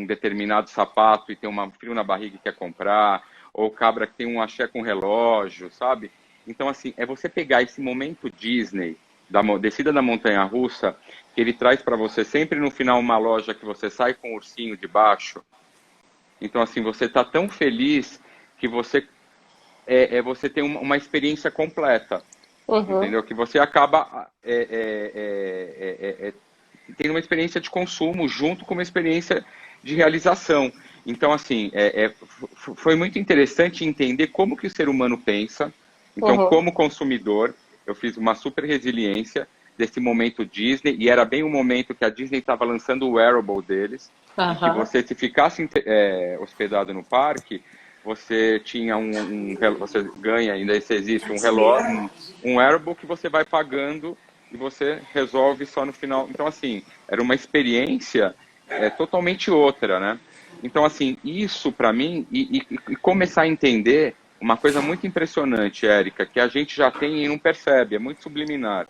determinado sapato e tem um frio na barriga e quer comprar, ou cabra que tem um axé com relógio, sabe? Então, assim, é você pegar esse momento Disney, da descida da montanha-russa, que ele traz para você sempre no final uma loja que você sai com o ursinho de baixo. Então, assim, você tá tão feliz que você tem uma experiência completa, Uhum. entendeu? Que você acaba tendo uma experiência de consumo junto com uma experiência de realização. Então, assim, foi muito interessante entender como que o ser humano pensa. Então, Uhum. como consumidor, eu fiz uma super resiliência desse momento Disney, e era bem o momento que a Disney estava lançando o wearable deles, e que Aham. você, se ficasse hospedado no parque, você tinha você ganha, ainda se existe um relógio, um wearable que você vai pagando e você resolve só no final. Então, assim, era uma experiência totalmente outra, né? Então, assim, isso para mim, e começar a entender uma coisa muito impressionante, Érica, que a gente já tem e não percebe, é muito subliminar,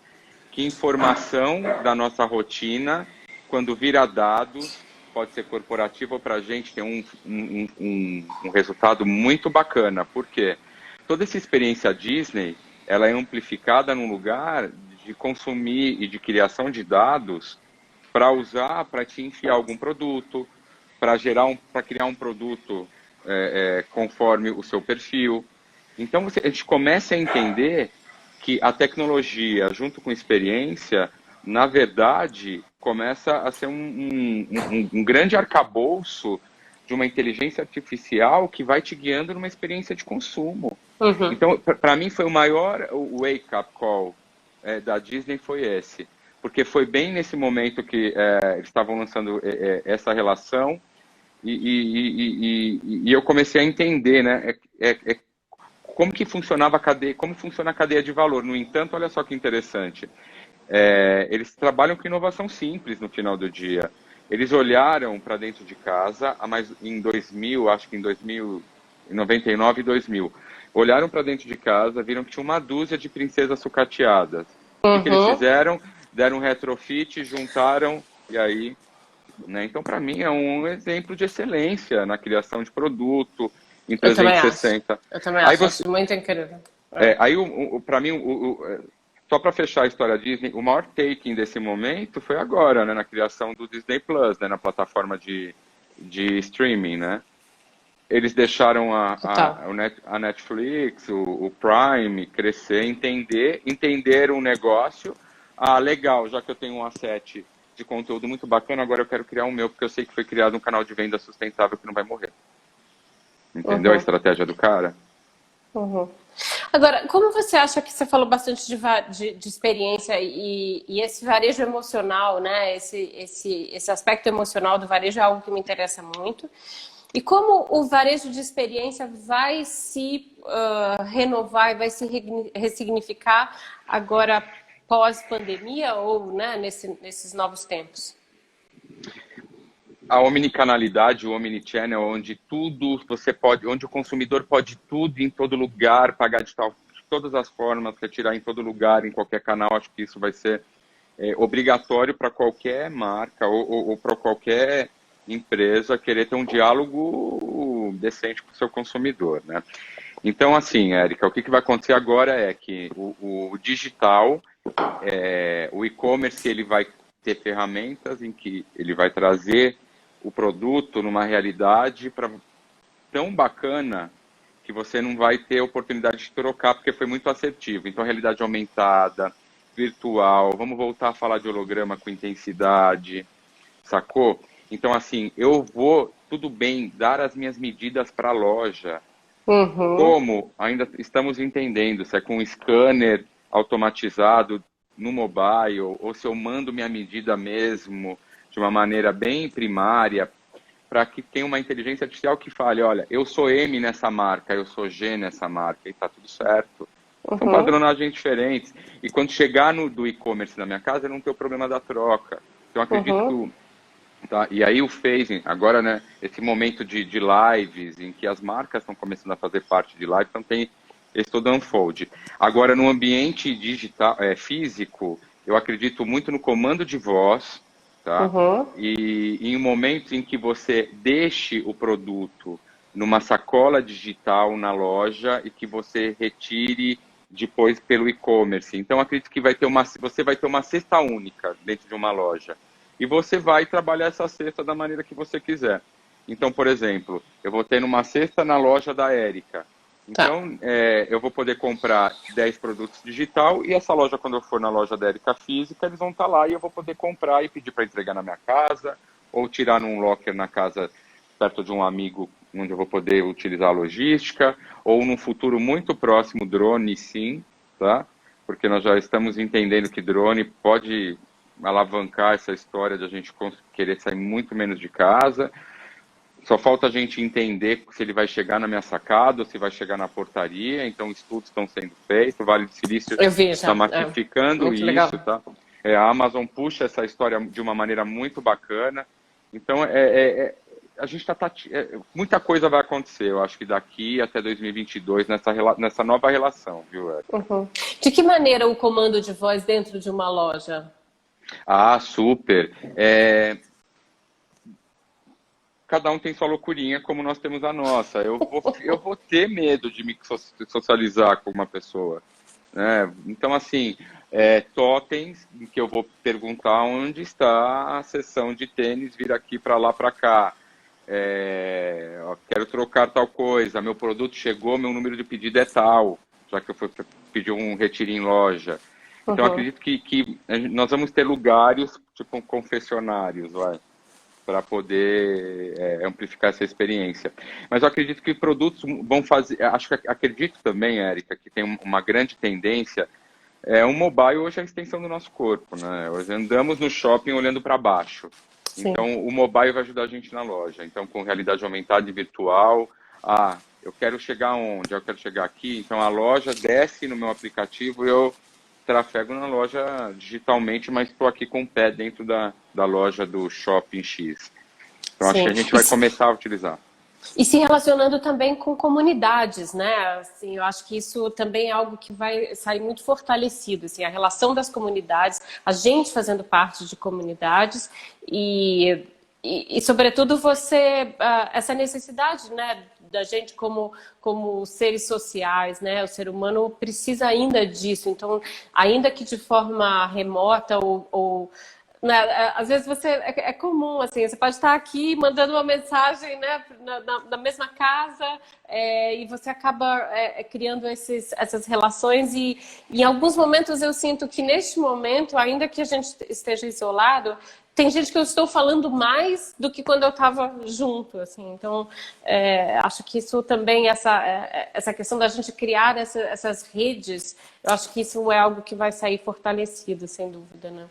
que informação da nossa rotina, quando vira dados, pode ser corporativo ou para a gente, tem um resultado muito bacana. Por quê? Toda essa experiência Disney, ela é amplificada num lugar de consumir e de criação de dados para usar, para te enfiar algum produto, para criar um produto conforme o seu perfil. Então a gente começa a entender que a tecnologia, junto com experiência, na verdade, começa a ser um grande arcabouço de uma inteligência artificial que vai te guiando numa experiência de consumo. Uhum. Então, para mim, foi o maior wake-up call da Disney foi esse. Porque foi bem nesse momento que eles estavam lançando essa relação e eu comecei a entender, né? como que funcionava a cadeia, como funciona a cadeia de valor. No entanto, olha só que interessante, eles trabalham com inovação simples no final do dia. Eles olharam para dentro de casa, em 2000, acho que em 2000, em 99 e 2000, olharam para dentro de casa, viram que tinha uma dúzia de princesas sucateadas. O que eles fizeram? Deram um retrofit, juntaram, e aí... Né? Então, para mim, é um exemplo de excelência na criação de produto, em Eu também 360. acho. Eu também Aí acho. você, Acho muito incrível. aí, para mim, só para fechar a história Disney, o maior taking desse momento foi agora, né, na criação do Disney Plus, né, na plataforma de streaming, né? Eles deixaram Total. a Netflix, o Prime crescer, entender um negócio. Ah, legal, já que eu tenho um asset de conteúdo muito bacana, agora eu quero criar um meu, porque eu sei que foi criado um canal de venda sustentável que não vai morrer. Entendeu a Uhum. estratégia do cara? Uhum. Agora, como você acha que você falou bastante de experiência e esse varejo emocional, né? Esse aspecto emocional do varejo é algo que me interessa muito. E como o varejo de experiência vai se renovar e vai se ressignificar agora pós-pandemia ou, né, nesses novos tempos? A omnicanalidade, o omnichannel, onde tudo você pode, onde o consumidor pode tudo em todo lugar, pagar de todas as formas, retirar em todo lugar, em qualquer canal, acho que isso vai ser obrigatório para qualquer marca ou para qualquer empresa querer ter um diálogo decente com o seu consumidor, né? Então, assim, Érica, o que vai acontecer agora é que o digital, o e-commerce, ele vai ter ferramentas em que ele vai trazer o produto numa realidade tão bacana que você não vai ter oportunidade de trocar porque foi muito assertivo. Então, realidade aumentada, virtual, vamos voltar a falar de holograma com intensidade, sacou? Então, assim, eu vou, tudo bem, dar as minhas medidas para a loja. Uhum. Como ainda estamos entendendo, se é com scanner automatizado no mobile, ou se eu mando minha medida mesmo de uma maneira bem primária, para que tenha uma inteligência artificial que fale, olha, eu sou M nessa marca, eu sou G nessa marca, e está tudo certo. São Uhum. padronagens diferentes. E quando chegar no do e-commerce na minha casa, eu não tenho o problema da troca. Então, Uhum. acredito, tá? E aí o phasing, agora, né, esse momento de lives, em que as marcas estão começando a fazer parte de live, então tem esse todo unfold. Agora, no ambiente digital, físico, eu acredito muito no comando de voz, tá? Uhum. E em momentos em que você deixe o produto numa sacola digital na loja e que você retire depois pelo e-commerce. Então, acredito que você vai ter uma cesta única dentro de uma loja. E você vai trabalhar essa cesta da maneira que você quiser. Então, por exemplo, eu vou ter uma cesta na loja da Érica. Tá. Então, eu vou poder comprar 10 produtos digital e essa loja, quando eu for na loja da Érica física, eles vão estar lá e eu vou poder comprar e pedir para entregar na minha casa ou tirar num locker na casa perto de um amigo onde eu vou poder utilizar a logística, ou num futuro muito próximo, drone sim, tá? Porque nós já estamos entendendo que drone pode alavancar essa história de a gente querer sair muito menos de casa. Só falta a gente entender se ele vai chegar na minha sacada ou se vai chegar na portaria. Então, estudos estão sendo feitos. O Vale do Silício Eu vi está já. É. massificando Muito isso, legal. tá? A Amazon puxa essa história de uma maneira muito bacana. Então, a gente muita coisa vai acontecer, eu acho que daqui até 2022, nessa nova relação, viu, Érica? Uhum. De que maneira o comando de voz dentro de uma loja? Ah, super. Cada um tem sua loucurinha, como nós temos a nossa. Eu vou ter medo de me socializar com uma pessoa, né? Então, assim, totens, em que eu vou perguntar onde está a sessão de tênis, vir aqui para lá, para cá. Quero trocar tal coisa, meu produto chegou, meu número de pedido é tal, já que eu fui pedir um retiro em loja. Então, Uhum. acredito que nós vamos ter lugares, tipo confessionários, para poder amplificar essa experiência. Mas eu acredito que produtos vão fazer, acredito também, Érica, que tem uma grande tendência, o mobile hoje é a extensão do nosso corpo, né? Hoje andamos no shopping olhando para baixo. Sim. Então, o mobile vai ajudar a gente na loja. Então, com realidade aumentada e virtual, eu quero chegar onde? Eu quero chegar aqui. Então a loja desce no meu aplicativo e eu trafego na loja digitalmente, mas estou aqui com o pé dentro da loja do Shopping X. Então acho que Sim. a gente vai começar a utilizar. E se relacionando também com comunidades, né? Assim, eu acho que isso também é algo que vai sair muito fortalecido, assim, a relação das comunidades, a gente fazendo parte de comunidades e sobretudo, você, essa necessidade, né, da gente como seres sociais, né? O ser humano precisa ainda disso. Então, ainda que de forma remota ou né, às vezes é comum, assim, você pode estar aqui mandando uma mensagem, né, na mesma casa, e você acaba criando essas relações e em alguns momentos eu sinto que neste momento, ainda que a gente esteja isolado, tem gente que eu estou falando mais do que quando eu estava junto, assim. Então, acho que isso também, essa questão da gente criar essas redes, eu acho que isso é algo que vai sair fortalecido, sem dúvida, né?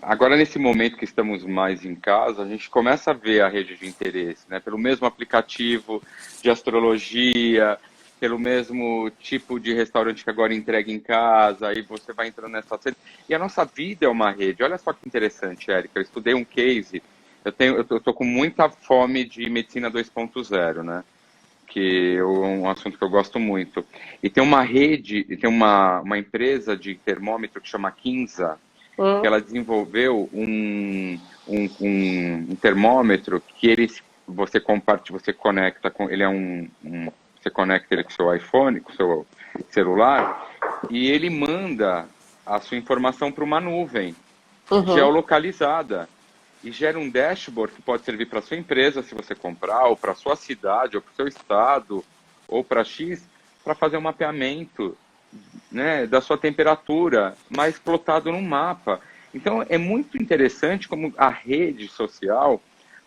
Agora, nesse momento que estamos mais em casa, a gente começa a ver a rede de interesse, né? Pelo mesmo aplicativo de astrologia, pelo mesmo tipo de restaurante que agora entrega em casa, aí você vai entrando nessa rede. E a nossa vida é uma rede. Olha só que interessante, Érica. Eu estudei um case, eu tô com muita fome de medicina 2.0, né? Que é um assunto que eu gosto muito. E tem uma rede, tem uma empresa de termômetro que chama Kinsa, que ela desenvolveu um termômetro que você conecta com, ele é você conecta ele com o seu iPhone, com o seu celular, e ele manda a sua informação para uma nuvem geolocalizada e gera um dashboard que pode servir para sua empresa, se você comprar, ou para sua cidade, ou para o seu estado, ou para X, para fazer um mapeamento, né, da sua temperatura, mas plotado no mapa. Então, é muito interessante como a rede social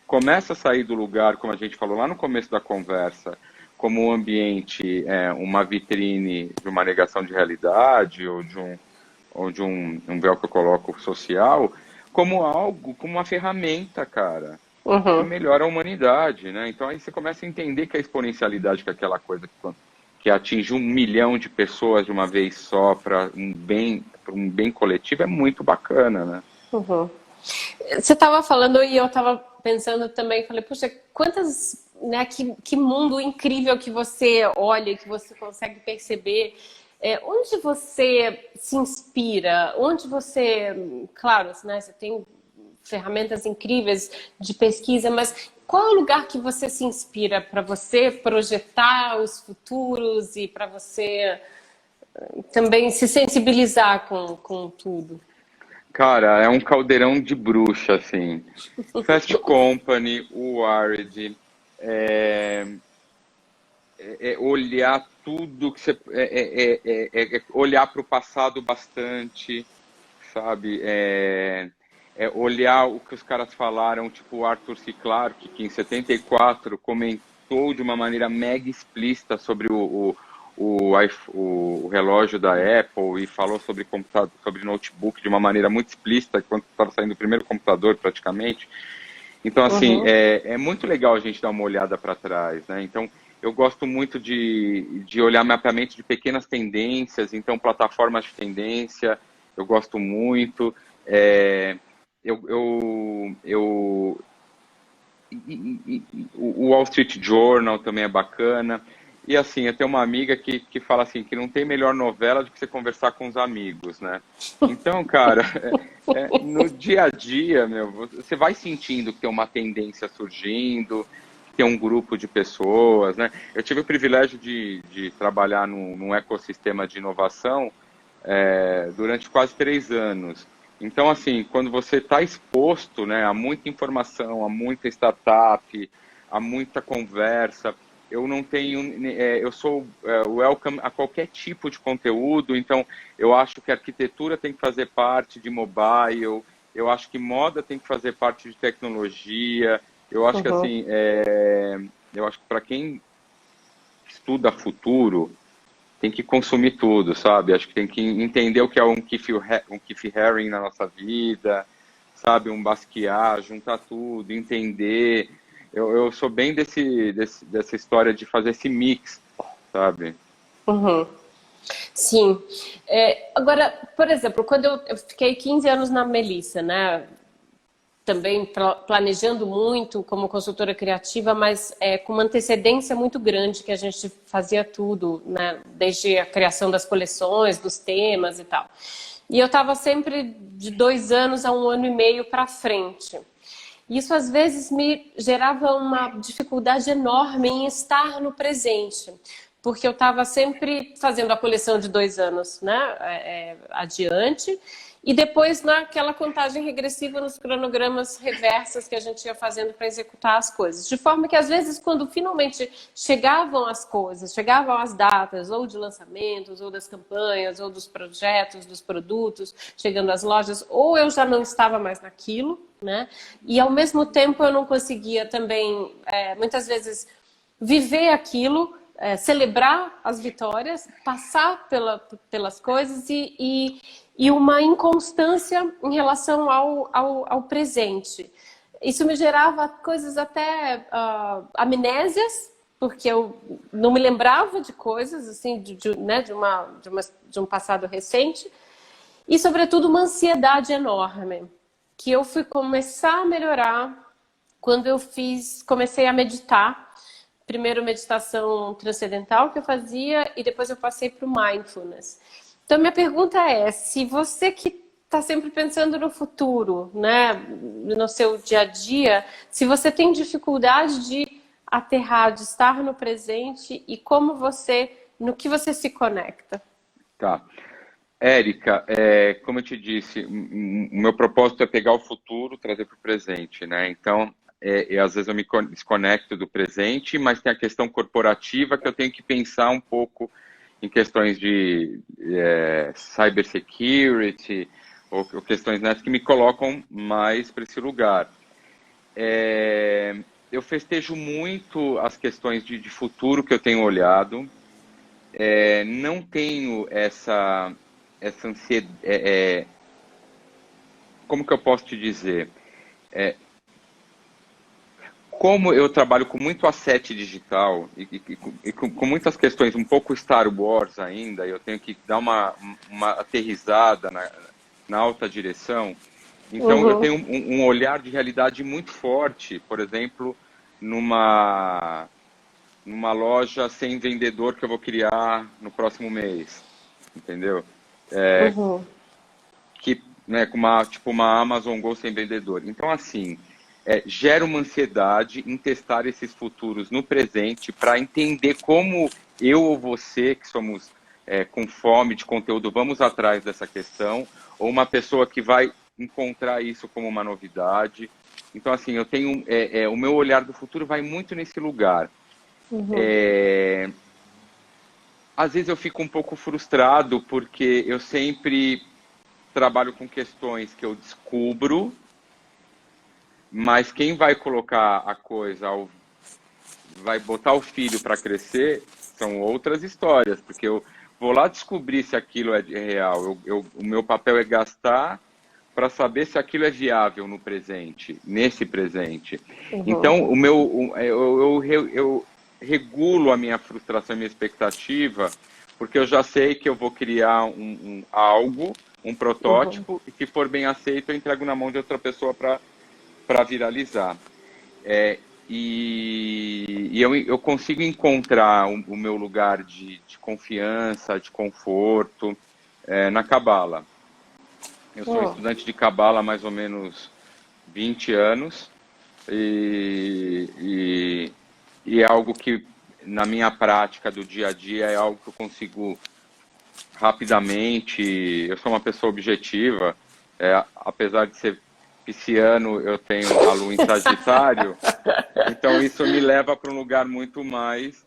começa a sair do lugar, como a gente falou lá no começo da conversa, como um ambiente, uma vitrine de uma negação de realidade, ou de um véu que eu coloco social, como algo, como uma ferramenta, cara, que melhora a humanidade, né? Então aí você começa a entender que a exponencialidade, que é aquela coisa que atinge 1 milhão de pessoas de uma vez só para um bem coletivo, é muito bacana, né? Você estava falando e eu estava pensando também, falei, puxa, quantas, né, que mundo incrível que você olha, que você consegue perceber. Onde você se inspira? Onde você, claro, né, você tem ferramentas incríveis de pesquisa, mas qual é o lugar que você se inspira para você projetar os futuros e para você também se sensibilizar com tudo? Cara, é um caldeirão de bruxa, assim. Fast Company, o Wired, é, olhar tudo que você. Olhar para o passado bastante, sabe? Olhar o que os caras falaram, tipo o Arthur C. Clarke, que em 74 comentou de uma maneira mega explícita sobre o relógio da Apple e falou sobre computador, sobre notebook de uma maneira muito explícita, quando estava saindo o primeiro computador praticamente. Então, assim, é muito legal a gente dar uma olhada para trás, né? Então, eu gosto muito de olhar mapeamento de pequenas tendências, então, plataformas de tendência, eu gosto muito. Eu, eu, eu, o Wall Street Journal também é bacana. E assim, eu tenho uma amiga que fala assim, que não tem melhor novela do que você conversar com os amigos, né? Então, cara, no dia a dia, meu, você vai sentindo que tem uma tendência surgindo, que tem um grupo de pessoas, né? Eu tive o privilégio de trabalhar num ecossistema de inovação durante quase 3 anos. Então, assim, quando você está exposto, né, a muita informação, a muita startup, a muita conversa, eu não tenho, eu sou welcome a qualquer tipo de conteúdo, então eu acho que a arquitetura tem que fazer parte de mobile, eu acho que moda tem que fazer parte de tecnologia, eu acho que assim, eu acho que para quem estuda futuro, tem que consumir tudo, sabe? Acho que tem que entender o que é um Keith Haring na nossa vida, sabe? Um Basquiat, juntar tudo, entender. eu sou bem dessa história de fazer esse mix, sabe? Uhum. Sim. Agora, por exemplo, quando eu fiquei 15 anos na Melissa, né? Também planejando muito como consultora criativa, mas com uma antecedência muito grande, que a gente fazia tudo, né? Desde a criação das coleções, dos temas e tal. E eu estava sempre de 2 anos a 1 ano e meio para frente. Isso às vezes me gerava uma dificuldade enorme em estar no presente, porque eu estava sempre fazendo a coleção de 2 anos, né, adiante, e depois naquela contagem regressiva nos cronogramas reversos que a gente ia fazendo para executar as coisas. De forma que às vezes quando finalmente chegavam as coisas, chegavam as datas ou de lançamentos, ou das campanhas, ou dos projetos, dos produtos, chegando às lojas, ou eu já não estava mais naquilo, né? E ao mesmo tempo eu não conseguia também, muitas vezes, viver aquilo, celebrar as vitórias, passar pelas coisas e uma inconstância em relação ao presente. Isso me gerava coisas até amnésias, porque eu não me lembrava de coisas assim, né, de um passado recente, e sobretudo uma ansiedade enorme, que eu fui começar a melhorar quando eu comecei a meditar. Primeiro meditação transcendental que eu fazia e depois eu passei para o mindfulness. Então minha pergunta é, se você que está sempre pensando no futuro, né, no seu dia a dia, se você tem dificuldade de aterrar, de estar no presente e no que você se conecta? Tá. Érica, como eu te disse, o meu propósito é pegar o futuro, trazer para o presente, né? Então, às vezes eu me desconecto do presente, mas tem a questão corporativa que eu tenho que pensar um pouco em questões de cybersecurity ou questões nessas que me colocam mais para esse lugar. Eu festejo muito as questões de futuro que eu tenho olhado. Não tenho essa ansiedade. Como que eu posso te dizer? Como eu trabalho com muito asset digital e com muitas questões um pouco Star Wars ainda, eu tenho que dar uma aterrissada na alta direção. Então, eu tenho um olhar de realidade muito forte, por exemplo, numa loja sem vendedor que eu vou criar no próximo mês, entendeu? Uhum. Que, né, com uma Amazon Go sem vendedor. Então, assim, gera uma ansiedade em testar esses futuros no presente para entender como eu ou você, que somos com fome de conteúdo, vamos atrás dessa questão, ou uma pessoa que vai encontrar isso como uma novidade. Então, assim, eu tenho o meu olhar do futuro vai muito nesse lugar. Às vezes eu fico um pouco frustrado porque eu sempre trabalho com questões que eu descubro, mas quem vai colocar a coisa, vai botar o filho para crescer, são outras histórias, porque eu vou lá descobrir se aquilo é real. O meu papel é gastar para saber se aquilo é viável no presente, nesse presente. Então, eu regulo a minha frustração e minha expectativa, porque eu já sei que eu vou criar algo, um protótipo, e que for bem aceito, eu entrego na mão de outra pessoa para viralizar. E eu consigo encontrar o meu lugar de confiança, de conforto na Cabala. Eu sou estudante de Cabala há mais ou menos 20 anos e é algo que, na minha prática do dia a dia, é algo que eu consigo rapidamente. Eu sou uma pessoa objetiva, apesar de ser pisciano, eu tenho a lua em Sagitário, então isso me leva para um lugar muito mais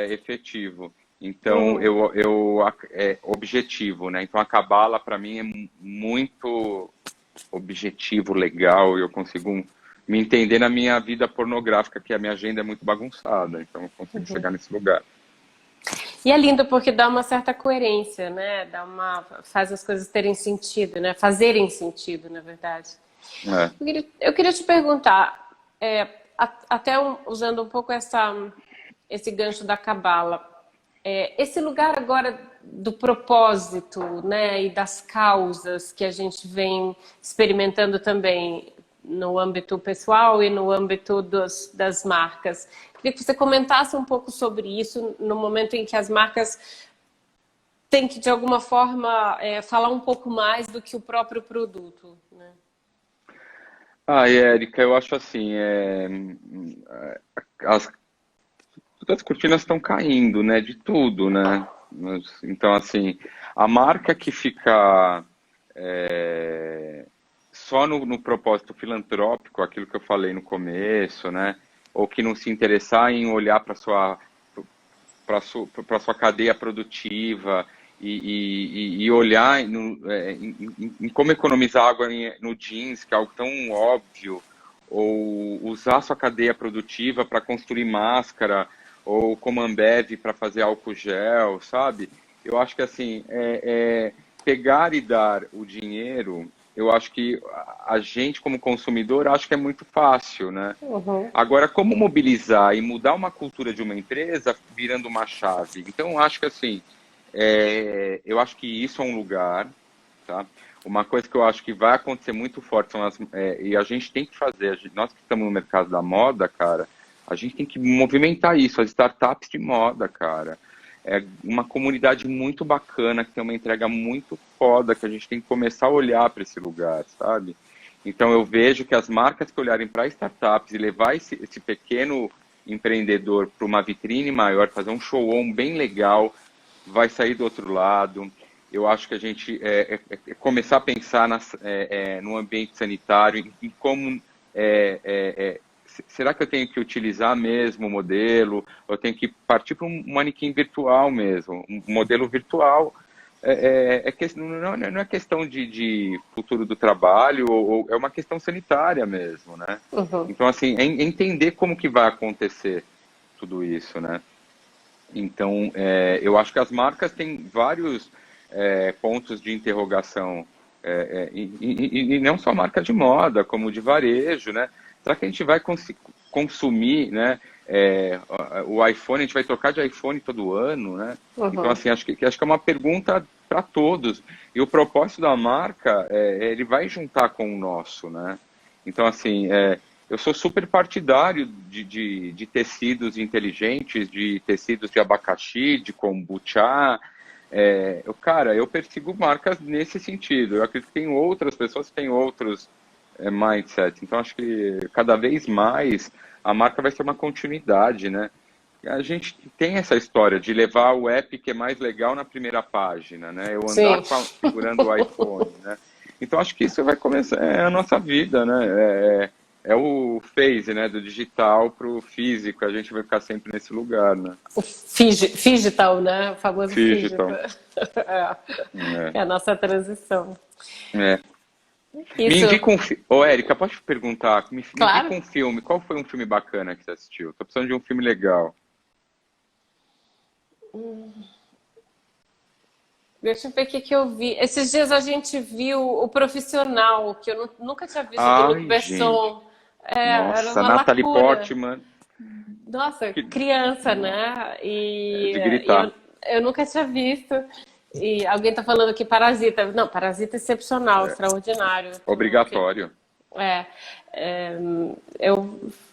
efetivo. Então, objetivo, né? Então, a Cabala, para mim, é muito objetivo, legal, e eu consigo me entender na minha vida pornográfica, que a minha agenda é muito bagunçada, então eu consigo chegar nesse lugar. E é lindo porque dá uma certa coerência, né? Faz as coisas terem sentido, né? Fazerem sentido, na verdade. Eu queria te perguntar, até usando um pouco esse gancho da Cabala, esse lugar agora do propósito, né, e das causas que a gente vem experimentando também no âmbito pessoal e no âmbito das marcas. Queria que você comentasse um pouco sobre isso no momento em que as marcas têm que, de alguma forma, falar um pouco mais do que o próprio produto, né? Érica, eu acho assim, as, todas as cortinas estão caindo, né, de tudo, né? Então, assim, a marca que fica só no propósito filantrópico, aquilo que eu falei no começo, né? Ou que não se interessar em olhar para sua cadeia produtiva e olhar em como economizar água no jeans, que é algo tão óbvio, ou usar sua cadeia produtiva para construir máscara, ou como Ambev para fazer álcool gel, sabe? Eu acho que assim, pegar e dar o dinheiro, eu acho que a gente como consumidor acho que é muito fácil, né? Uhum. Agora, como mobilizar e mudar uma cultura de uma empresa virando uma chave? Então, eu acho que assim, eu acho que isso é um lugar, tá? Uma coisa que eu acho que vai acontecer muito forte são e a gente tem que fazer, nós que estamos no mercado da moda, cara, a gente tem que movimentar isso, as startups de moda, cara. É uma comunidade muito bacana, que tem uma entrega muito foda, que a gente tem que começar a olhar para esse lugar, sabe? Então eu vejo que as marcas que olharem para startups e levar esse pequeno empreendedor para uma vitrine maior, fazer um show-on bem legal, vai sair do outro lado. Eu acho que a gente começar a pensar no ambiente sanitário, em como será que eu tenho que utilizar mesmo o modelo? Eu tenho que partir para um manequim virtual mesmo, um modelo virtual. Não é questão de futuro do trabalho, ou é uma questão sanitária mesmo, né? Uhum. Então, assim, entender como que vai acontecer tudo isso, né? Então, eu acho que as marcas têm vários pontos de interrogação, e não só marca de moda, como de varejo, né? Será que a gente vai consumir, né? O iPhone, a gente vai trocar de iPhone todo ano, né? Então, Uhum. assim, acho que é uma pergunta para todos. E o propósito da marca, ele vai juntar com o nosso, né? Então, assim, eu sou super partidário de tecidos inteligentes, de tecidos de abacaxi, de kombucha. Cara, eu persigo marcas nesse sentido. Eu acredito que tem outras pessoas que têm outros mindsets. Então, acho que cada vez mais a marca vai ser uma continuidade, né? A gente tem essa história de levar o app que é mais legal na primeira página, né? Eu andar Sim. segurando o iPhone, né? Então acho que isso vai começar, a nossa vida, né? É o phase, né? Do digital para o físico, a gente vai ficar sempre nesse lugar, né? O digital, né? O famoso Digital. digital. É. É a nossa transição. É. Me Isso, indica um filme. Ô, Érica, posso te perguntar? Me indica claro. um filme. Qual foi um filme bacana que você assistiu? Tô precisando de um filme legal. Deixa eu ver o que que eu vi. Esses dias a gente viu O Profissional, que eu nunca tinha visto, do Luc Ai, gente. Besson. Era Nossa, uma Natalie lacuna. Portman, Nossa, que, criança, no- né? é E, de e eu, gritar. eu nunca tinha visto. E alguém tá falando que Parasita. Não, Parasita é excepcional, extraordinário. Obrigatório. É, é,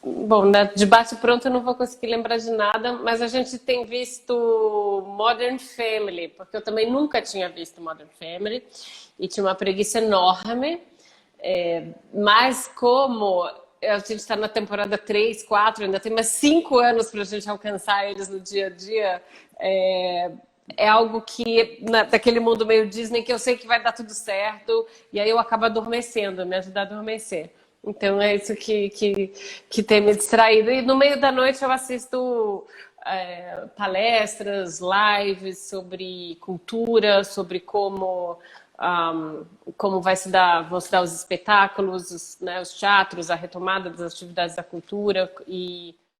bom, de bate pronto eu não vou conseguir lembrar de nada, mas a gente tem visto Modern Family, porque eu também nunca tinha visto Modern Family e tinha uma preguiça enorme. Mas como a gente está na temporada 3, 4, ainda tem mais 5 anos para a gente alcançar eles no dia a dia, é, é algo que, daquele mundo meio Disney, que eu sei que vai dar tudo certo, e aí eu acabo adormecendo, me ajuda a adormecer. Então é isso que tem me distraído. E no meio da noite eu assisto palestras, lives sobre cultura, sobre como vão se dar os espetáculos, né, os teatros, a retomada das atividades da cultura e